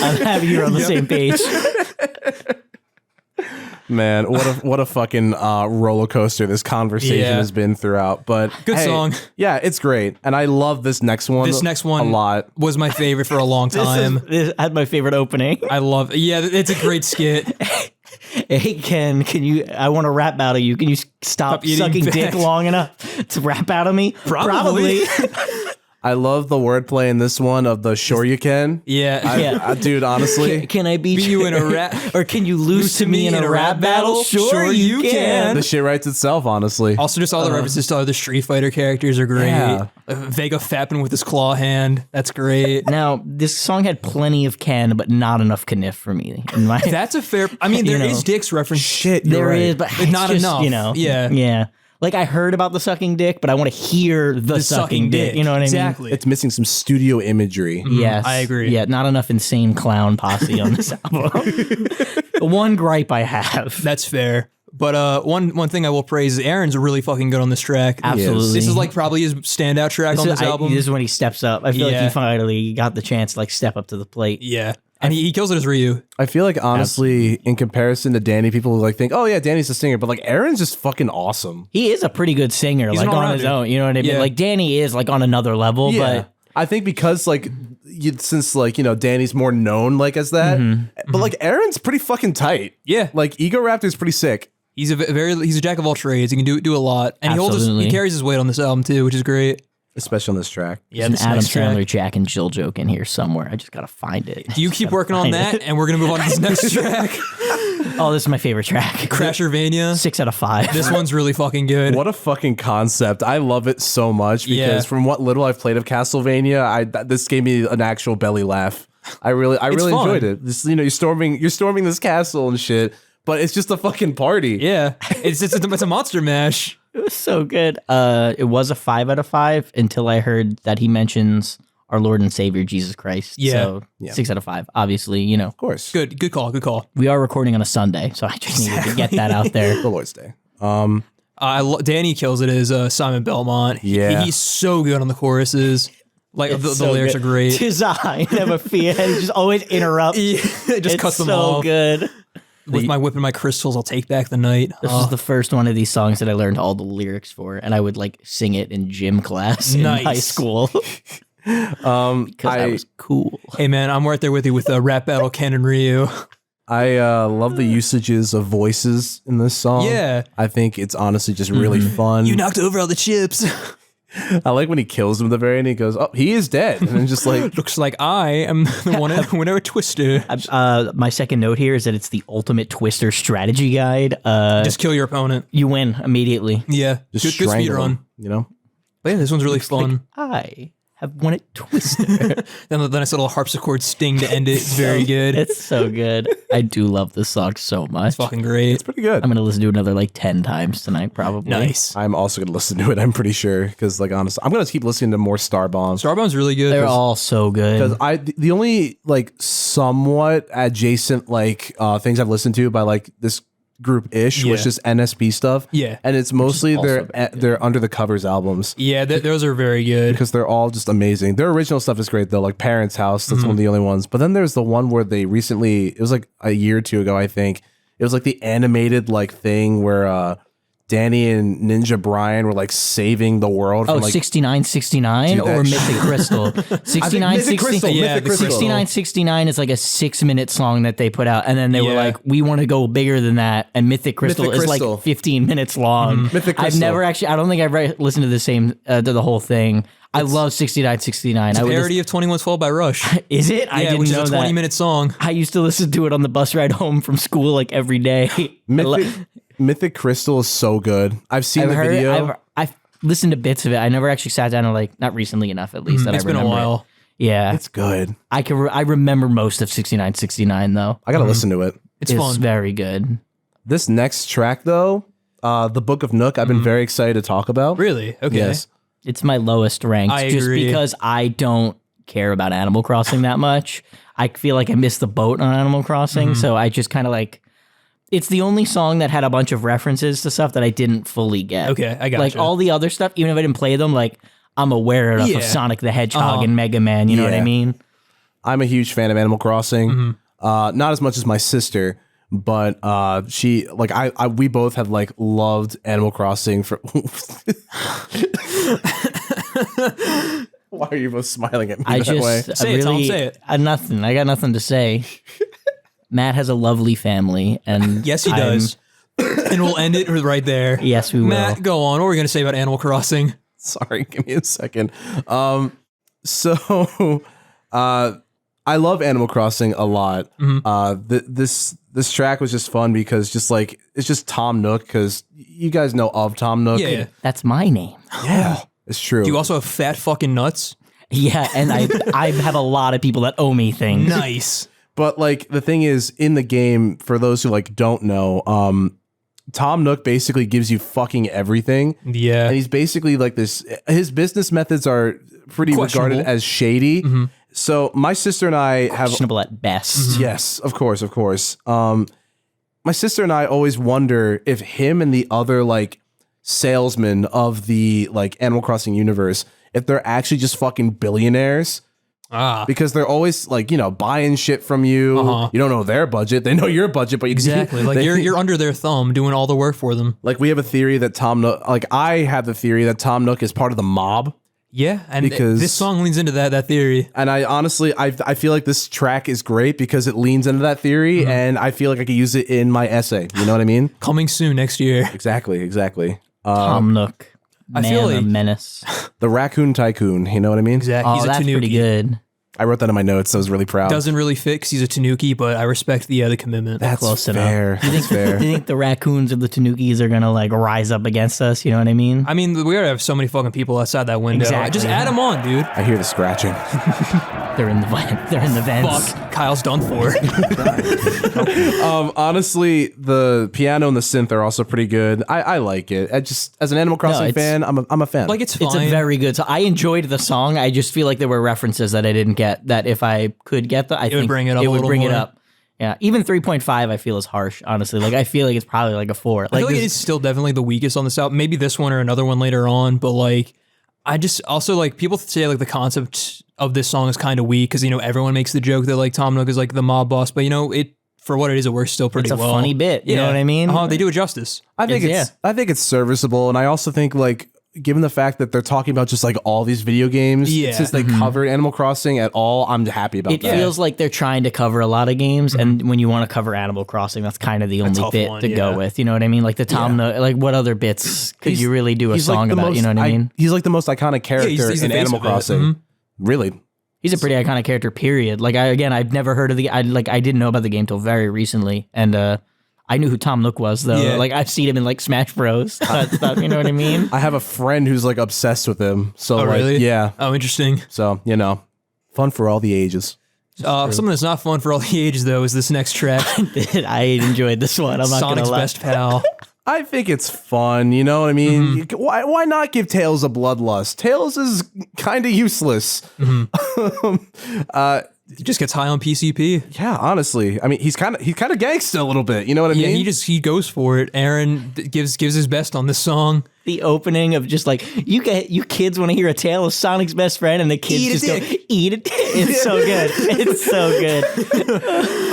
I'm happy you're on the same page. Man, what a fucking roller coaster this conversation Yeah. has been throughout. But Good hey, song. Yeah, it's great, and I love this next one. This next one a lot. was my favorite for a long time. This had my favorite opening. I love. Yeah, it's a great skit. Hey Ken, I want to rap out of you. Can you stop eating sucking back. dick long enough to rap out of me? Probably. I love the wordplay in this one of the sure you can. Yeah. Yeah. Dude, honestly, Can I beat Beat you in a rap, or can you lose to me in a rap battle? Sure you can. the shit writes itself. Honestly, Also, just all the references to other Street Fighter characters are great. Yeah. Vega fapping with his claw hand. That's great. Now, this song had plenty of Ken, but not enough Kniff for me. In my, That's a fair. I mean, there You is know. Dick's reference. shit. there is, but it's not just, enough. You know, Yeah. yeah. Like I heard about the sucking dick, but I want to hear the sucking dick. You know what I mean? Exactly. It's missing some studio imagery. Yes, I agree. Yeah, not enough insane clown posse on this album. The one gripe I have. That's fair. But one thing I will praise is Aaron's really fucking good on this track. Absolutely. This is like probably his standout track on this album. This is when he steps up. I feel like Yeah. he finally got the chance to like step up to the plate. Yeah. And he kills it as Ryu. I feel like honestly, in comparison to Danny, people like think, oh yeah, Danny's a singer, but like Aaron's just fucking awesome. He is a pretty good singer, He's like an on his all-rounder. own. You know what I mean? Yeah. Like Danny is like on another level, but I think because like since like Danny's more known like as that, but like Aaron's pretty fucking tight. Yeah. Like Ego Raptor's pretty sick. He's a jack of all trades. He can do a lot. And Absolutely. he carries his weight on this album too, which is great. Especially on this track. Yeah, there's this an Adam next track. Sandler Jack and Jill joke in here somewhere. I just gotta find it. You keep working on that, and we're gonna move on to this next track. Oh, this is my favorite track. Crasher-vania. 6 out of 5. This one's really fucking good. What a fucking concept. I love it so much because Yeah. from what little I've played of Castlevania, this gave me an actual belly laugh. I really fun. enjoyed it. This, you're storming this castle and shit, but it's just a fucking party. Yeah, it's a monster mash. It was so good. It was a 5 out of 5 until I heard that he mentions our Lord and Savior Jesus Christ. Yeah. So 6 out of 5. Obviously, Of course. Good call. we are recording on a Sunday, so I just needed to get that out there. The Lord's Day. Danny kills it as Simon Belmont. Yeah. He's so good on the choruses. Like the So lyrics good. are great. Tis I, never fear. He just always interrupts. It just cuts them so off. good. With my whip and my crystals, I'll take back the night. This was the first one of these songs that I learned all the lyrics for, and I would like sing it in gym class in Nice. high school. Because I was cool. Hey man, I'm right there with you with Rap Battle Ken and Ryu. I love the usages of voices in this song. Yeah. I think it's honestly just really fun. You knocked over all the chips. I like when he kills him at the very end. He goes, "Oh, he is dead," and then just like Looks like I am the one winner of Twister. My second note here is that it's the ultimate Twister strategy guide. Just kill your opponent. You win immediately. Yeah. just Good speed strangle run. him. You know, But yeah, this one's really fun. I have won it Twister. Then the nice little harpsichord sting to end it. It's very good. It's so good. I do love this song so much. Fucking great. it's pretty good. I'm gonna listen to it another like 10 times tonight, probably. Nice. I'm also gonna listen to it. I'm pretty sure because, like, honestly, I'm gonna keep listening to more Starbomb. Starbomb's really good. They're all so good. Because the only like somewhat adjacent like things I've listened to by like this group ish was Yeah. just NSP stuff. Yeah. and it's mostly also their under the covers albums Yeah, those are very good. because they're all just amazing. Their original stuff is great though, like Parents' House. That's one of the only ones. But then there's the one where they recently, it was like a year or two ago, I think. It was like the animated like thing where Danny and Ninja Brian were like saving the world. Oh, from, like, 6969 Dude, that or shit- Mythic Crystal? Mythic 6969. Crystal, Yeah, Mythic the Crystal. 6969 is like a 6-minute song that they put out, and then they were Yeah. like, "We want to go bigger than that." And Mythic Crystal Mythic is Crystal. like 15 minutes long. Mythic I've Crystal. never actually. I don't think I've listened to the same to the whole thing. I love 6969. I would Parody of 21's Fall by Rush. is it? I Yeah, didn't which is know a 20-minute song. I used to listen to it on the bus ride home from school like every day. Mythic Crystal is so good. I've seen the video. I've listened to bits of it. I never actually sat down and like, not recently enough at least that It's I been a remember it. while. Yeah, It's good. I remember most of 6969 though. I gotta listen to it. It's It's fun. very good. This next track though, the Book of Nook, I've been very excited to talk about. Really? Okay. Yes. It's my lowest ranked I just agree. because I don't care about Animal Crossing that much. I feel like I missed the boat on Animal Crossing, so I just kind of like, it's the only song that had a bunch of references to stuff that I didn't fully get. Okay, I gotcha. Like all the other stuff, even if I didn't play them, like I'm aware enough Yeah. of Sonic the Hedgehog and Mega Man, you know what I Yeah. mean? I'm a huge fan of Animal Crossing. Not as much as my sister, but she like we both have like loved Animal Crossing for. Why are you both smiling at me I that way? just Say it, Tom, say it. Nothing. I got nothing to say. Matt has a lovely family, and Yes, he does. And we'll end it right there. Yes, we will. Matt, go on. What are we going to say about Animal Crossing? Sorry, give me a second. So I love Animal Crossing a lot. This track was just fun because just like it's just Tom Nook because you guys know of Tom Nook. Yeah. That's my name. Yeah, it's true. Do you also have fat fucking nuts? Yeah, and I have a lot of people that owe me things. Nice. But like the thing is, in the game, for those who like don't know, Tom Nook basically gives you fucking everything. Yeah. And he's basically like this. His business methods are pretty regarded Questionable. as shady. So my sister and I have Questionable at best. yes, of course. My sister and I always wonder if him and the other like salesmen of the like Animal Crossing universe, if they're actually just fucking billionaires. Because they're always like, you know, buying shit from you. You don't know their budget. They know your budget, but you Exactly. Like you're under their thumb doing all the work for them. like we have a theory that Tom Nook, like I have the theory that Tom Nook is part of the mob. Yeah. And Because- this song leans into that theory. And I honestly, I feel like this track is great because it leans into that theory, and I feel like I could use it in my essay. You know what I mean? Coming soon next year. Exactly. Tom Nook. Man I feel of like- menace. The Raccoon Tycoon. You know what I mean? Exactly. Oh, He's a that's pretty Tanuki. good. I wrote that in my notes. So I was really proud. Doesn't really fit because he's a Tanuki, but I respect the commitment. That's close enough. fair. That's Do fair. you think the raccoons or the Tanukis are gonna like rise up against us? You know what I mean? I mean, we already have so many fucking people outside that window. Exactly. Just add them on, dude. I hear the scratching. They're in the vents. Fuck. Kyle's done for. Honestly, the piano and the synth are also pretty good. I like it. I just as an Animal Crossing it's- fan, I'm a fan. Like, it's fine. It's a very good. So I enjoyed the song. I just feel like there were references that I didn't get. That if I could get them, I think would bring it up It a would little bring it more. up. Yeah, even 3.5 I feel is harsh. Honestly, like I feel like it's probably like a 4. I feel like this- it is still definitely the weakest on this album. Maybe this one or another one later on, but like, I just also like people say like the concept of this song is kind of weak because, you know, everyone makes the joke that like Tom Nook is like the mob boss, but you know, it for what it is, it works still pretty It's a well. funny bit, you know what I mean? They do it justice. I think It's- I think it's serviceable, and I also think like given the fact that they're talking about just like all these video games, since they covered Animal Crossing at all, I'm happy about that. It feels like they're trying to cover a lot of games, and when you want to cover Animal Crossing, that's kind of the only bit to go with. You know what I mean? Like the Tom Nook, like what other bits could you really do a song about? You know what I mean? He's like the most iconic character in Animal Crossing. Really. He's a pretty iconic character, period. Like I've never heard of I didn't know about the game till very recently, and I knew who Tom Nook was though. Yeah. Like I've seen him in like Smash Bros. Stuff. You know what I mean? I have a friend who's like obsessed with him. So like, really? yeah. Oh, interesting. So, you know, fun for all the ages. Something that's not fun for all the ages though is this next track. I enjoyed this one. I'm not Sonic's gonna lie. best pal. I think it's fun, you know what I mean? Why not give Tails a bloodlust? Tails is kind of useless. He just gets high on PCP. Yeah, honestly. I mean, he's kind of gangsta a little bit, you know what I Yeah, mean? he goes for it. Aaron gives his best on this song. The opening of just like you kids want to hear a tale of Sonic's best friend, and the kids just go eat it. It's so good. It's so good.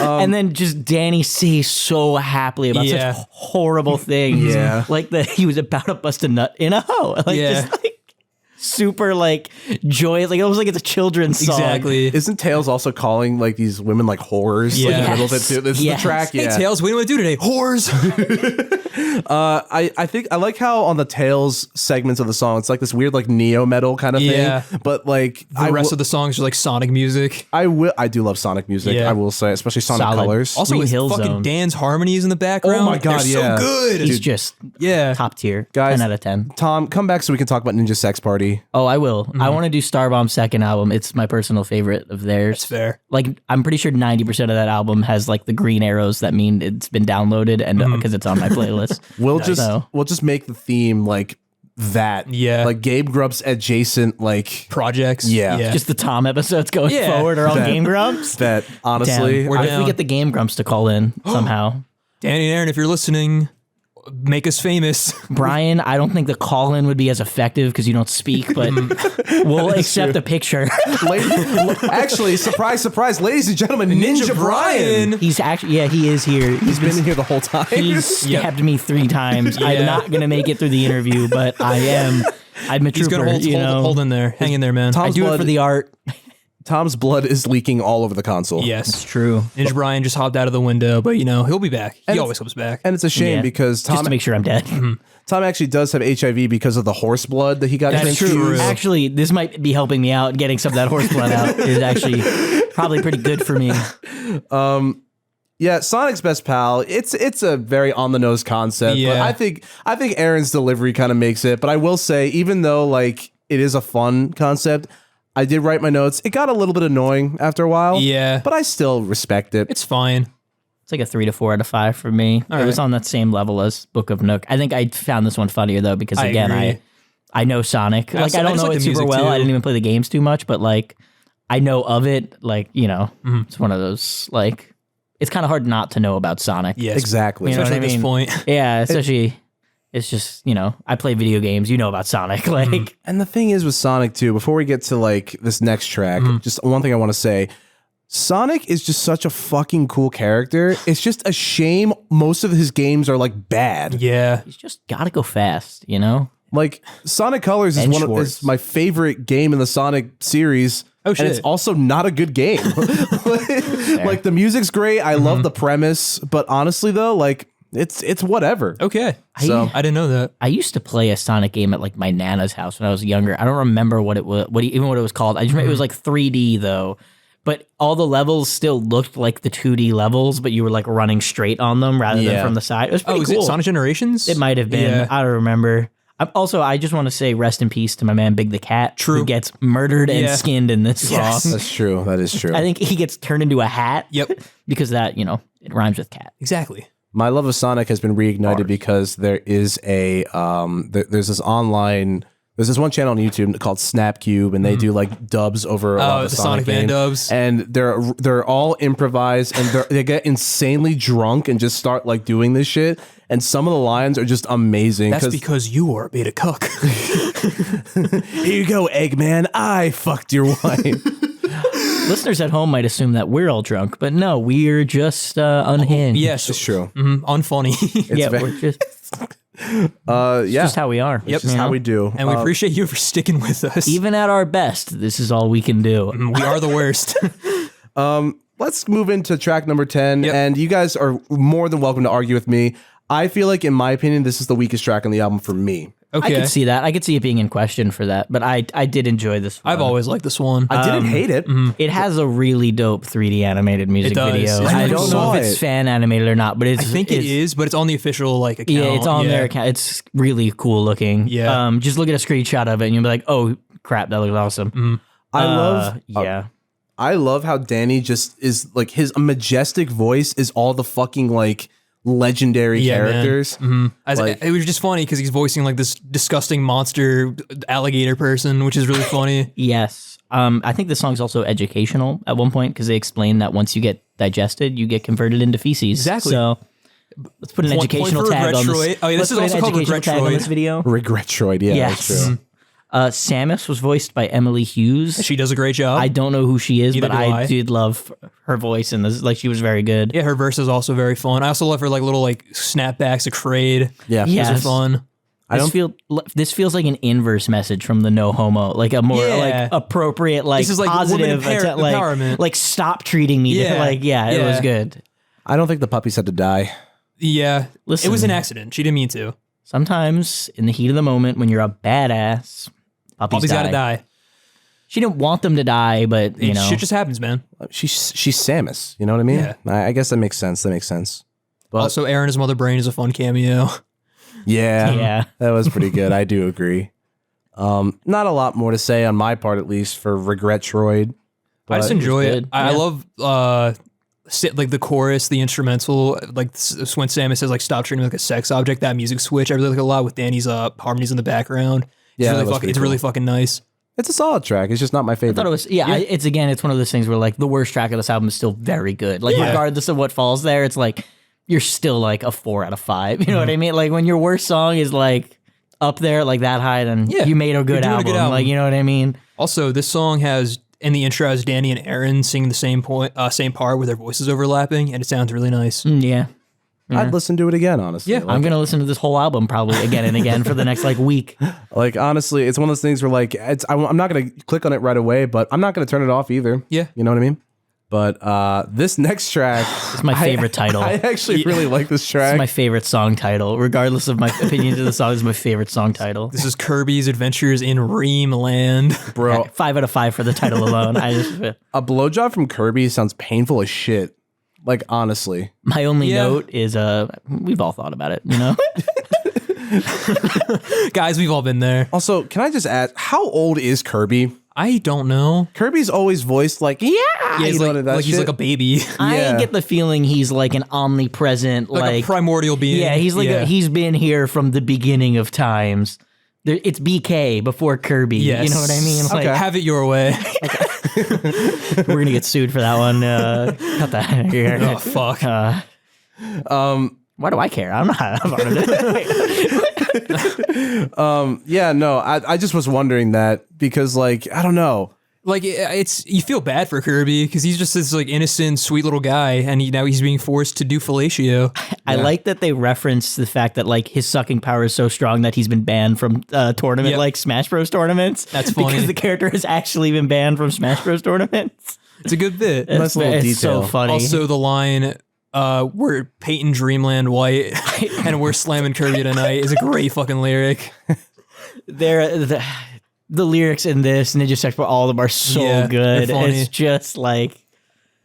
And then just Danny C so happily about such horrible things. Yeah, like that he was about to bust a nut in a hoe. Like just like super like joyous, like almost like it's a children's song. Exactly. Isn't Tails also calling like these women like whores? Yeah. Like, in the middle of it too. This is the track. Hey Tails, what do you want to do today? Whores. I think I like how on the Tails segments of the song, it's like this weird like neo metal kind of thing. But like the rest of the songs are like Sonic music. I do love Sonic music. Yeah. I will say, especially Sonic Colors. Also with Hill fucking Zone. Dan's harmonies in the background. Oh my God, they're so good. He's just top tier. Guys, 10 out of 10. Tom, come back so we can talk about Ninja Sex Party. Oh, I will. I want to do Starbomb's second album. It's my personal favorite of theirs. That's fair. Like, I'm pretty sure 90% of that album has like the green arrows that mean it's been downloaded, and because it's on my playlist. We'll just make the theme like that. Yeah. Like Gabe Grumps adjacent like Projects. Yeah. Just the Tom episodes going forward are all Game Grumps. that honestly. We're If down. we get the Game Grumps to call in somehow. Danny and Aaron, if you're listening, make us famous. Brian, I don't think the call in would be as effective because you don't speak, but we'll accept a picture. Actually, surprise, ladies and gentlemen, Ninja Brian. He's actually, he is here. He's been here the whole time. He's stabbed me 3 times. I'm not going to make it through the interview, but I'm a trooper. He's gonna hold in there. Hang in there, man. I do it for the art. Tom's blood is leaking all over the console. Yes. It's true. Ninja Brian just hopped out of the window, but he'll be back. He always comes back. And it's a shame because just to make sure I'm dead. Tom actually does have HIV because of the horse blood that he got That's transfused. true. Actually, this might be helping me out. Getting some of that horse blood out is actually probably pretty good for me. Yeah, Sonic's best pal. It's a very on the nose concept, but I think Aaron's delivery kind of makes it. But I will say, even though like it is a fun concept, I did write my notes. It got a little bit annoying after a while. Yeah. But I still respect it. It's fine. It's like a 3 to 4 out of 5 for me. It was on that same level as Book of Nook. I think I found this one funnier though because again, I know Sonic. Like I don't know it super well. I didn't even play the games too much, but like I know of it. Like it's one of those like it's kind of hard not to know about Sonic. Yes. Exactly. You know Especially at what I this mean? point. Yeah, especially it's just I play video games. You know about Sonic, like. And the thing is with Sonic too, before we get to like this next track, just one thing I want to say. Sonic is just such a fucking cool character. It's just a shame most of his games are like bad. Yeah. He's just gotta go fast, Like Sonic Colors is is my favorite game in the Sonic series. Oh shit. And it's also not a good game. Like the music's great. I love the premise, but honestly though, like it's whatever. Okay. So I didn't know that. I used to play a Sonic game at like my Nana's house when I was younger. I don't remember what it was, even what it was called. I just remember it was like 3D though. But all the levels still looked like the 2D levels, but you were like running straight on them rather than from the side. It was pretty cool. It Sonic Generations? It might have been. Yeah. I don't remember. I just want to say rest in peace to my man Big the Cat. True. Who gets murdered and skinned in this song. that's true. That is true. I think he gets turned into a hat. Yep. Because that, it rhymes with cat. Exactly. My love of Sonic has been reignited because there is a there's this online. There's this one channel on YouTube called Snapcube, and they do like dubs over a lot of the Sonic Van game. dubs. And they're all improvised, and they get insanely drunk and just start like doing this shit. And some of the lines are just amazing. That's because you are a beta cuck. Here you go, Eggman. I fucked your wife. Listeners at home might assume that we're all drunk, but no, we're just unhinged. Yes. It's true. Unfunny. We're just. Yeah. Just how we are. It's just how we do. And we appreciate you for sticking with us. Even at our best, this is all we can do. We are the worst. Let's move into track number 10. Yep. And you guys are more than welcome to argue with me. I feel like, in my opinion, this is the weakest track on the album for me. Okay. I could see that. I could see it being in question for that, but I did enjoy this one. I've always liked this one. I didn't hate it. It has a really dope 3D animated music It does. video. I I never don't know saw if it's it. fan animated or not, but it's, I think it is, but it's on the official account. Yeah, it's on their account. It's really cool looking. Yeah. Just look at a screenshot of it and you'll be like, oh crap, that looks awesome. I love how Danny just is like, his majestic voice is all the fucking like legendary characters. It was just funny because he's voicing like this disgusting monster alligator person, which is really funny. Yes. I think the song's also educational at one point because they explain that once you get digested, you get converted into feces. Exactly. So let's put an educational for tag on this. Regretroid. Oh, yeah, this let's is put also an called educational tag on Regretroid. this video. Regretroid, yeah, Yes. that's true. Samus was voiced by Emily Hughes. She does a great job. I don't know who she is, Neither but do I I. did love her voice in this. Like, she was very good. Yeah, her verse is also very fun. I also love her like little like snapbacks of Crade. Yeah. Those Yes. are fun. This feels like an inverse message from the No Homo, like a more like appropriate, like This is like positive, women empowerment. like stop treating me. Yeah. It was good. I don't think the puppies had to die. Yeah, Listen. it was an accident. She didn't mean to. Sometimes in the heat of the moment, when you're a badass, puppies Gotta die. She didn't want them to die, but you know, Shit just happens, man. She's Samus. You know what I mean? Yeah. I guess that makes sense. But Also, Aaron as Mother Brain is a fun cameo. Yeah. that was pretty good. I do agree. Not a lot more to say on my part, at least, for Regretroid. I just enjoy it. good. I Yeah. love like the chorus, the instrumental, like when Samus says like stop treating me like a sex object. That music switch I really like a lot with Danny's harmonies in the background. Yeah, that was it's pretty really cool. fucking nice. It's a solid track. It's just not my favorite. I thought it was it's one of those things where like the worst track of this album is still very good. Like regardless of what falls there, it's like you're still like a 4 out of 5. You know what I mean? Like when your worst song is like up there like that high, then you made a good doing a album. good album. Like, you know what I mean? Also, this song has in the intro has Danny and Aaron singing the same part with their voices overlapping, and it sounds really nice. Yeah. I'd listen to it again, honestly. Yeah. I'm gonna listen to this whole album probably again and again for the next like week. Like, honestly, it's one of those things where like I'm not gonna click on it right away, but I'm not gonna turn it off either. Yeah. You know what I mean? But this next track, It's my favorite title. I actually really like this track. It's my favorite song title. Regardless of my opinions of the song, it's my favorite song title. This is Kirby's Adventures in Reamland. Bro, 5 out of 5 for the title alone. a blowjob from Kirby sounds painful as shit. Like, honestly. My only Yeah. note is we've all thought about it, you know? Guys, we've all been there. Also, can I just ask, how old is Kirby? I don't know. Kirby's always voiced like, Yeah, he's you know, like, that he's shit. like a baby. I get the feeling he's like an omnipresent, like like a primordial being. yeah, he's like he's been here from the beginning of times. It's BK before Kirby. Yes. You know what I mean? Like, Have it your way. we're gonna get sued for that one. Cut that out of here. Oh, fuck. Why do I care? I'm not a part of it. Yeah, no, I just was wondering that because, like, I don't know. Like it's you feel bad for Kirby because he's just this like innocent, sweet little guy, and now he's being forced to do fellatio. I like that they reference the fact that like his sucking power is so strong that he's been banned from tournament like Smash Bros tournaments. That's funny. Because the character has actually been banned from Smash Bros tournaments. It's a good bit. Nice little It's so detail. funny. Also, the line "We're painting Dreamland white and we're slamming Kirby tonight" is a great fucking lyric. The lyrics in this Ninja Sex, all of them are so Yeah, good. they're funny. It's just like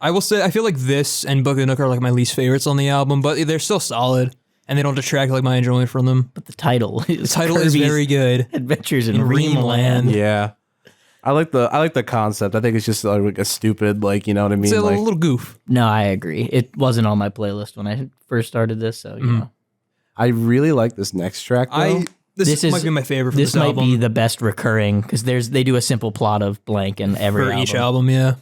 I will say, I feel like this and Book of Nook are like my least favorites on the album, but they're still solid and they don't detract like my enjoyment from them. but the title is The title is Kirby's very good. Adventures in Reamland. Reamland. Yeah. I like the concept. I think it's just like a stupid, like, you know what I mean? It's a Like, little goof. No, I agree. It wasn't on my playlist when I first started this, so you know. I really like this next track, though. This might be my favorite from This this might album. be the best recurring because they do a simple plot of blank in every for album. each album, yeah.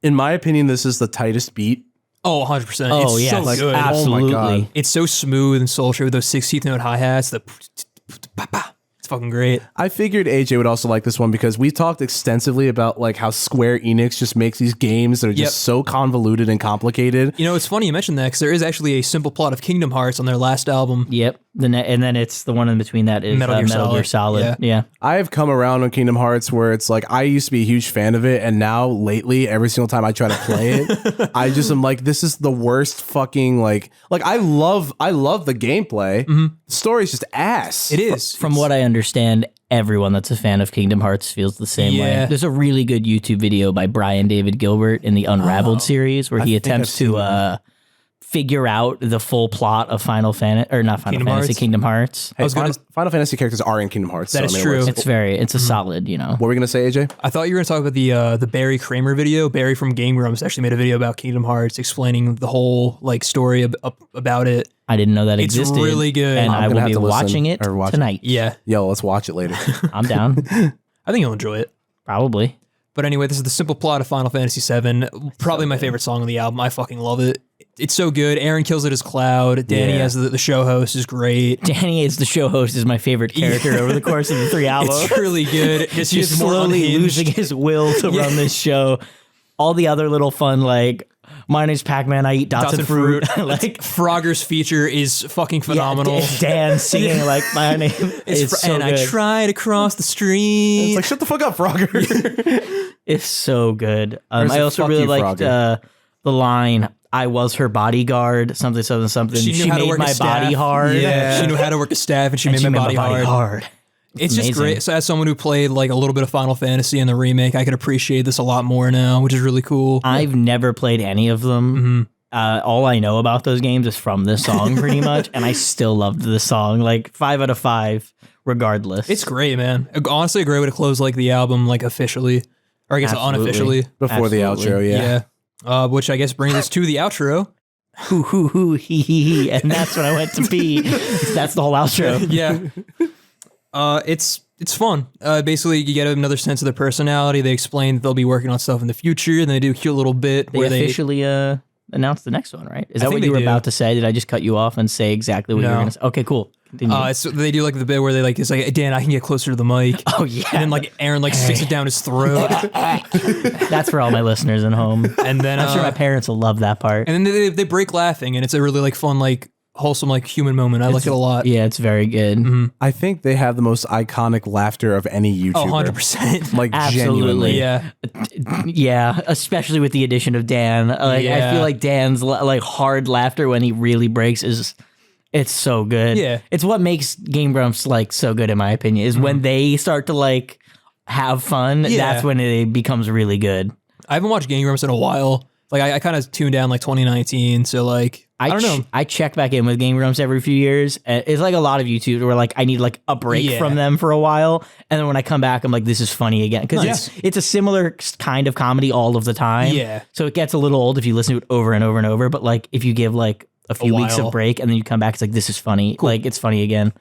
In my opinion, this is the tightest beat. Oh, 100%. Oh It's yeah, so good. absolutely. Oh my God. It's so smooth and sultry with those 16th note hi-hats. It's fucking great. I figured AJ would also like this one because we talked extensively about like how Square Enix just makes these games that are just so convoluted and complicated. You know, it's funny you mentioned that because there is actually a simple plot of Kingdom Hearts on their last album. Yep. And then it's the one in between that is Metal Gear Solid. Yeah. I've come around on Kingdom Hearts where it's like I used to be a huge fan of it, and now lately, every single time I try to play it, I just am like, this is the worst fucking like I love the gameplay. The story's just ass. It is. From what I understand, everyone that's a fan of Kingdom Hearts feels the same way. There's a really good YouTube video by Brian David Gilbert in the Unraveled series where he attempts to figure out the full plot of Kingdom Hearts. Hey, Final Fantasy characters are in Kingdom Hearts. That is true. It's a solid, What were we gonna say, AJ? I thought you were gonna talk about the Barry Kramer video. Barry from Game Grumps actually made a video about Kingdom Hearts, explaining the whole like story about it. I didn't know that It's existed. really good. And I will have be to watching it tonight. Yeah, Yo, let's watch it later. I'm down. I think you'll enjoy it. Probably. But anyway, this is the simple plot of Final Fantasy VII. Probably my favorite song on the album. I fucking love it. It's so good. Aaron kills it as Cloud. Danny as the show host is great. Danny as the show host is my favorite character over the course of the 3 albums. It's really good. He's slowly losing his will to run this show. All the other little fun, like, my name's Pac-Man, I eat dots and fruit. Like Frogger's feature is fucking phenomenal. Dan singing like my name. It's so and good. I tried to cross the street. It's like, shut the fuck up, Frogger. It's so good. There's I a also fuck really you, liked Frogger. The line, I was her bodyguard, something. She knew how to made work my a staff. body hard. Yeah, she knew how to work a staff, and she made my body hard. It's just amazing. great. So as someone who played like a little bit of Final Fantasy in the remake, I could appreciate this a lot more now, which is really cool. I've never played any of them. All I know about those games is from this song pretty much, and I still loved this song. Like 5 out of 5 regardless. It's great, man. Honestly, a great way to close like the album like officially, or I guess unofficially. Before the outro, yeah. Which I guess brings us to the outro. Hoo hoo hoo hee hee hee, and that's when I went to pee. That's the whole outro. Yeah. It's fun. Basically, you get another sense of their personality. They explain that they'll be working on stuff in the future, and they do a cute little bit where they officially announced the next one, right? Is that think what you they were do. about to say? Did I just cut you off and say exactly what you were going to say? Okay, cool. Continue. They do like the bit where they like, it's like, Dan, I can get closer to the mic. Oh yeah. And then like Aaron like sticks it down his throat. That's for all my listeners at home. And then I'm sure my parents will love that part. and then they break laughing, and it's a really like fun, like wholesome, like human moment. I like it a lot. Yeah, it's very good. I think they have the most iconic laughter of any YouTuber. Oh, 100%. Like Absolutely. genuinely. Yeah. Yeah, especially with the addition of Dan. Like I feel like Dan's like hard laughter when he really breaks is it's so good. Yeah. It's what makes Game Grumps like so good in my opinion is when they start to like have fun, Yeah. that's when it becomes really good. I haven't watched Game Grumps in a while. Like I kind of tuned down like 2019, so like I don't know. I check back in with Game Grumps every few years. It's like a lot of YouTube where like I need like a break from them for a while, and then when I come back, I'm like, this is funny again because it's a similar kind of comedy all of the time. Yeah. So it gets a little old if you listen to it over and over and over. But like if you give like a few weeks while. of break and then you come back, it's like this is funny. Like it's funny again.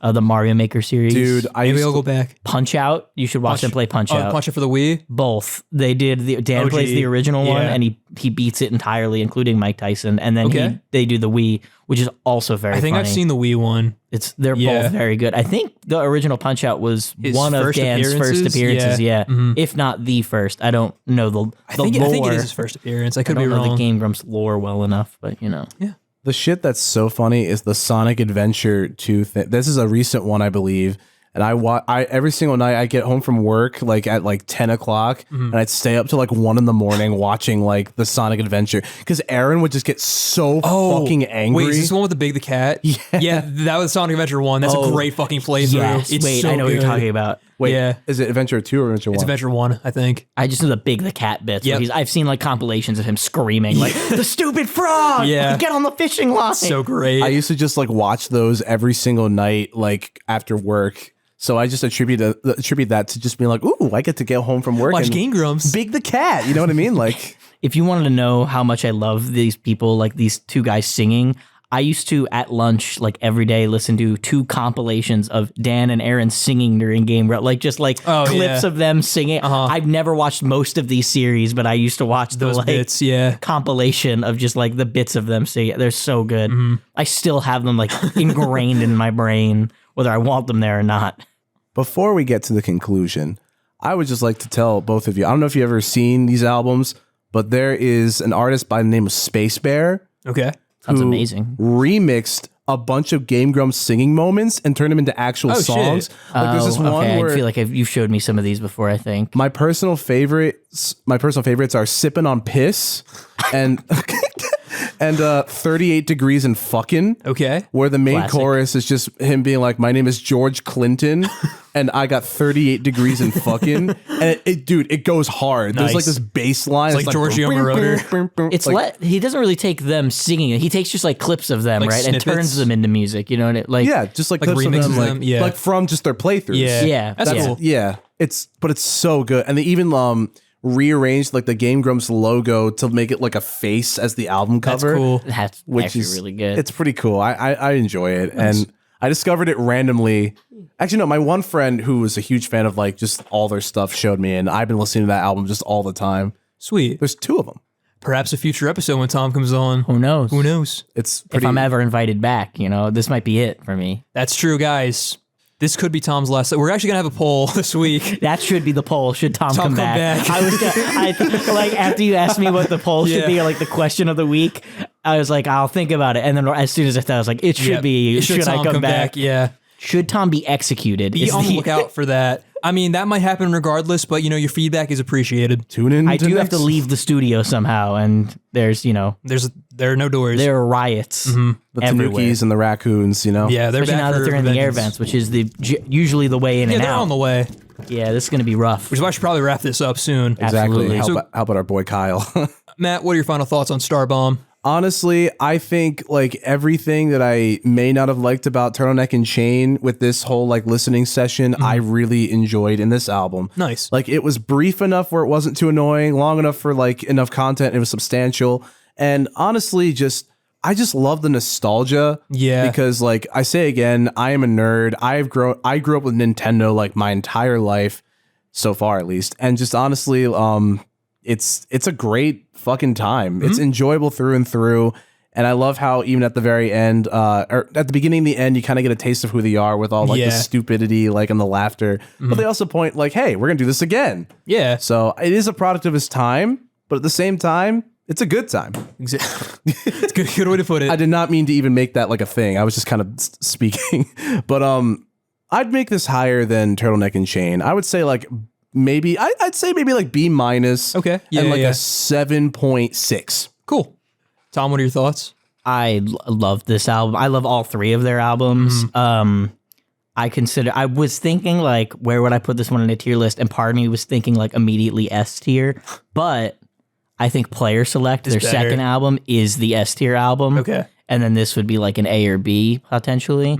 The Mario Maker series, Dude, Maybe I'll go back. Punch Out. You should watch them play Punch Out. Punch It for the Wii. Both. They did. Dan OG. plays the original one, Yeah. and he beats it entirely, including Mike Tyson. And then they do the Wii, which is also very. I think funny. I've seen the Wii one. They're both very good. I think the original Punch Out was one of Dan's first appearances. Yeah, if not the first. I don't know the I think it is his first appearance. I could I be don't know wrong. the Game Grumps lore well enough, but you know. Yeah. The shit that's so funny is the Sonic Adventure 2 thing. This is a recent one, I believe. And I every single night I get home from work like at like 10 o'clock and I'd stay up till like 1 in the morning watching like the Sonic Adventure because Aaron would just get so fucking angry. Wait, is this the one with the Big the Cat? Yeah, that was Sonic Adventure 1. That's a great fucking playthrough. Yes. It's Wait, so I know what good. you're talking about. Wait, yeah. Is it Adventure 2 or Adventure 1? It's Adventure 1, I think. I just know the Big the Cat bits. Yep. Where I've seen like compilations of him screaming like the stupid frog. Yeah. Get on the fishing line. So great. I used to just like watch those every single night like after work. So I just attribute that to just being like, ooh, I get to get home from work Watch and Game Grumps. Big the Cat. You know what I mean? Like, If you wanted to know how much I love these people, like these two guys singing, I used to at lunch, like every day, listen to 2 compilations of Dan and Aaron singing during game, like just like clips of them singing. I've never watched most of these series, but I used to watch Those the like bits, yeah. compilation of just like the bits of them singing. They're so good. I still have them like ingrained in my brain, whether I want them there or not. before we get to the conclusion, I would just like to tell both of you, I don't know if you've ever seen these albums, but there is an artist by the name of Space Bear. Okay. Sounds who amazing. Remixed a bunch of Game Grumps singing moments and turned them into actual songs. Shit. Like there's this one where I feel like you showed me some of these before, I think. my personal favorites are Sippin' on Piss and and 38 Degrees and Fucking. Okay. Where the main Classic. chorus is just him being like, my name is George Clinton and I got 38 degrees and fucking. And it goes hard. There's like Nice. this bass line. It's like Giorgio Moroder. It's he doesn't really take them singing it. He takes just like clips of them, Like right, snippets? and turns them into music. You know, and it like yeah, just like clips of remixes them, them, yeah. like from just their playthroughs. Yeah. Yeah, That's yeah. cool. Yeah, it's so good, and they even rearranged like the Game Grumps logo to make it like a face as the album That's cover. cool. That's Which actually is really good. It's pretty cool. I enjoy it, and I discovered it randomly. Actually, no, my one friend who was a huge fan of like just all their stuff showed me, and I've been listening to that album just all the time. Sweet. There's 2 of them. Perhaps a future episode when Tom comes on. Who knows? Who knows? It's If pretty. I'm ever invited back, this might be it for me. That's true, guys. This could be Tom's last. We're actually gonna have a poll this week. That should be the poll. Should Tom come come back? back. I was like after you asked me what the poll should Yeah. be, or like the question of the week, I was like, I'll think about it. And then as soon as I thought, I was like, it should Yep. be. Should I Tom come back? Yeah. Should Tom be executed? Be Is on the the- lookout for that. I mean, that might happen regardless, but your feedback is appreciated. Tune in. I to do have next- to leave the studio somehow, and there's There are no doors. there are riots the everywhere. Tanukis and the raccoons. Yeah, they're Especially back now for that they're in the air vengeance. vents, which is usually the way in Yeah, and they're out. on the way. Yeah, this is going to be rough. Which is why I should probably wrap this up soon. Absolutely. Exactly. How about our boy Kyle? Matt, what are your final thoughts on Starbomb? Honestly, I think like everything that I may not have liked about Turtleneck and Chain with this whole like listening session, I really enjoyed in this album. Nice. Like it was brief enough where it wasn't too annoying, long enough for like enough content. It was substantial. And honestly, I just love the nostalgia. Yeah. Because like I say again, I am a nerd. I grew up with Nintendo like my entire life, so far at least. And just honestly, it's a great fucking time. It's enjoyable through and through. And I love how even at the very end, or at the beginning and the end, you kind of get a taste of who they are with all like the Yeah. stupidity, like and the laughter. But they also point like, hey, we're gonna do this again. Yeah. So it is a product of its time, but at the same time, it's a good time. It's a good way to put it. I did not mean to even make that like a thing. I was just kind of speaking. But I'd make this higher than Turtleneck and Chain. I would say like maybe I'd say maybe like B-. Okay. Yeah, and like yeah. a 7.6. Cool. Tom, what are your thoughts? I love this album. I love all 3 of their albums. I was thinking like, where would I put this one in a tier list? And part of me was thinking like immediately S tier, but I think Player Select, their better. second album, is the S tier album. Okay. And then this would be like an A or B potentially.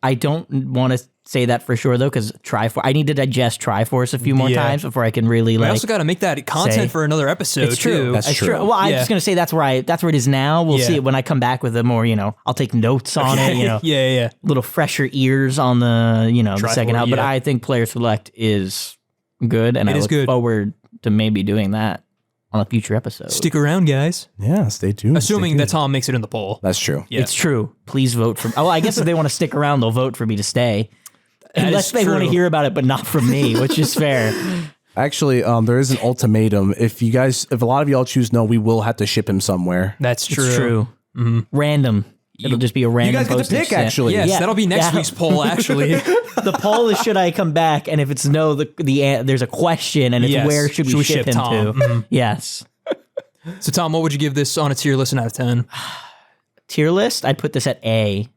I don't want to say that for sure though, because I need to digest Triforce a few more Yeah. times before I can really I like. also got to make that content say- for another episode It's true. too. That's true. Well, I'm Yeah. just gonna say that's where it is now. We'll Yeah. see it when I come back with a more, I'll take notes on it. yeah. Little fresher ears on the, the second album. But yeah. I think Player Select is good, and It I is look good. forward to maybe doing that on a future episode. Stick around, guys. Yeah, stay tuned. Assuming that Tom makes it in the poll. That's true. Yeah. It's true. Please vote for. Oh, I guess if they want to stick around, they'll vote for me to stay. Unless is they want to true. hear about it, but not from me, which is fair. Actually, there is an ultimatum. If a lot of y'all choose no, we will have to ship him somewhere. That's true. It's true. Random. It'll just be a random. guys get to postage pick, stamp. actually. Yes, Yeah. that'll be next Yeah. week's poll, actually. The poll is should I come back, and if it's no, there's a question, and it's Yes. where should we ship him Tom? to? Yes. So, Tom, what would you give this on a tier list out of 10? Tier list, I'd put this at A.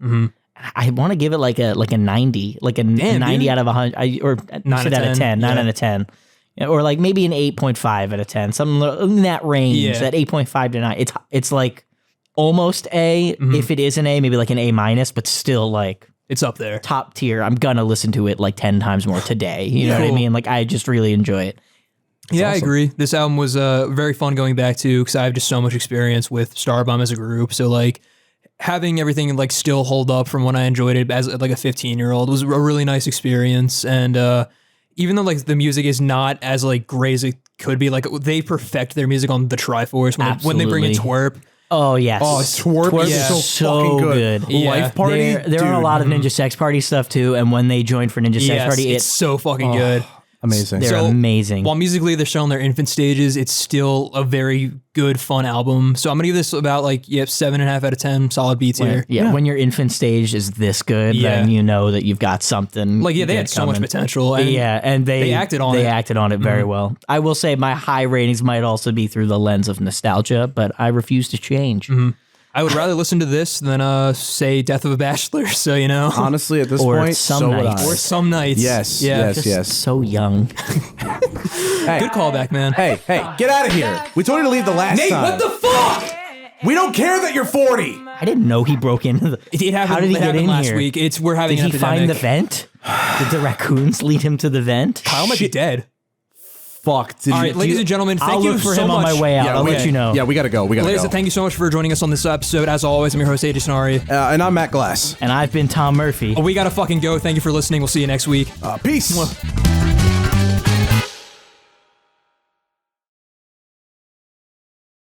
I want to give it like a 90, like a 90 dude. out of 100, or 9 out out of of 10, 10, 9 yeah. out of 10. Yeah, or like maybe an 8.5 out of 10, something in that range, Yeah. that 8.5 to 9. It's like almost A. If it is an A, maybe like an A minus, but still like It's up there. top tier. I'm gonna listen to it like 10 times more today. You know what I Cool. mean? Like I just really enjoy it. I agree. This album was very fun going back to because I have just so much experience with Starbomb as a group. So like having everything like still hold up from when I enjoyed it as like a 15-year-old was a really nice experience. And even though like the music is not as like great as it could be, like they perfect their music on the Triforce when they bring in Absolutely. Twerp. Oh yes. Oh, Twerp is so fucking good. Yeah. Life Party. They're on a lot of Ninja Sex Party stuff too, and when they joined for Ninja Sex Yes, Party, it's so fucking good. Amazing. They're So, amazing. While musically they're still in their infant stages, it's still a very good, fun album. So I'm gonna give this about 7.5 out of 10. Solid beats here. When your infant stage is this good, then you know that you've got something. They good had so much coming. potential. And and they acted on it. They acted on it very well. I will say my high ratings might also be through the lens of nostalgia, but I refuse to change. I would rather listen to this than say Death of a Bachelor. So Honestly, at this Or point, Some so would Nights. I. or Some Nights. Yes, Yeah. yes. So young. Hey, Good callback, man. Hey, get out of here. We told you to leave the last time. What the fuck? We don't care that you're 40. I didn't know he broke into the. It happened, How did he it get happened in last here? week. We're having Did an he epidemic. find the vent? Did the raccoons lead him to the vent? Kyle might be dead. Fuck. All right, ladies and gentlemen, thank I'll you look for so him much. on my way out. Yeah, I'll okay. let you know. Yeah, we gotta go. Ladies, thank you so much for joining us on this episode. As always, I'm your host, AJ Sonari. And I'm Matt Glass. And I've been Tom Murphy. We gotta fucking go. Thank you for listening. We'll see you next week. Peace.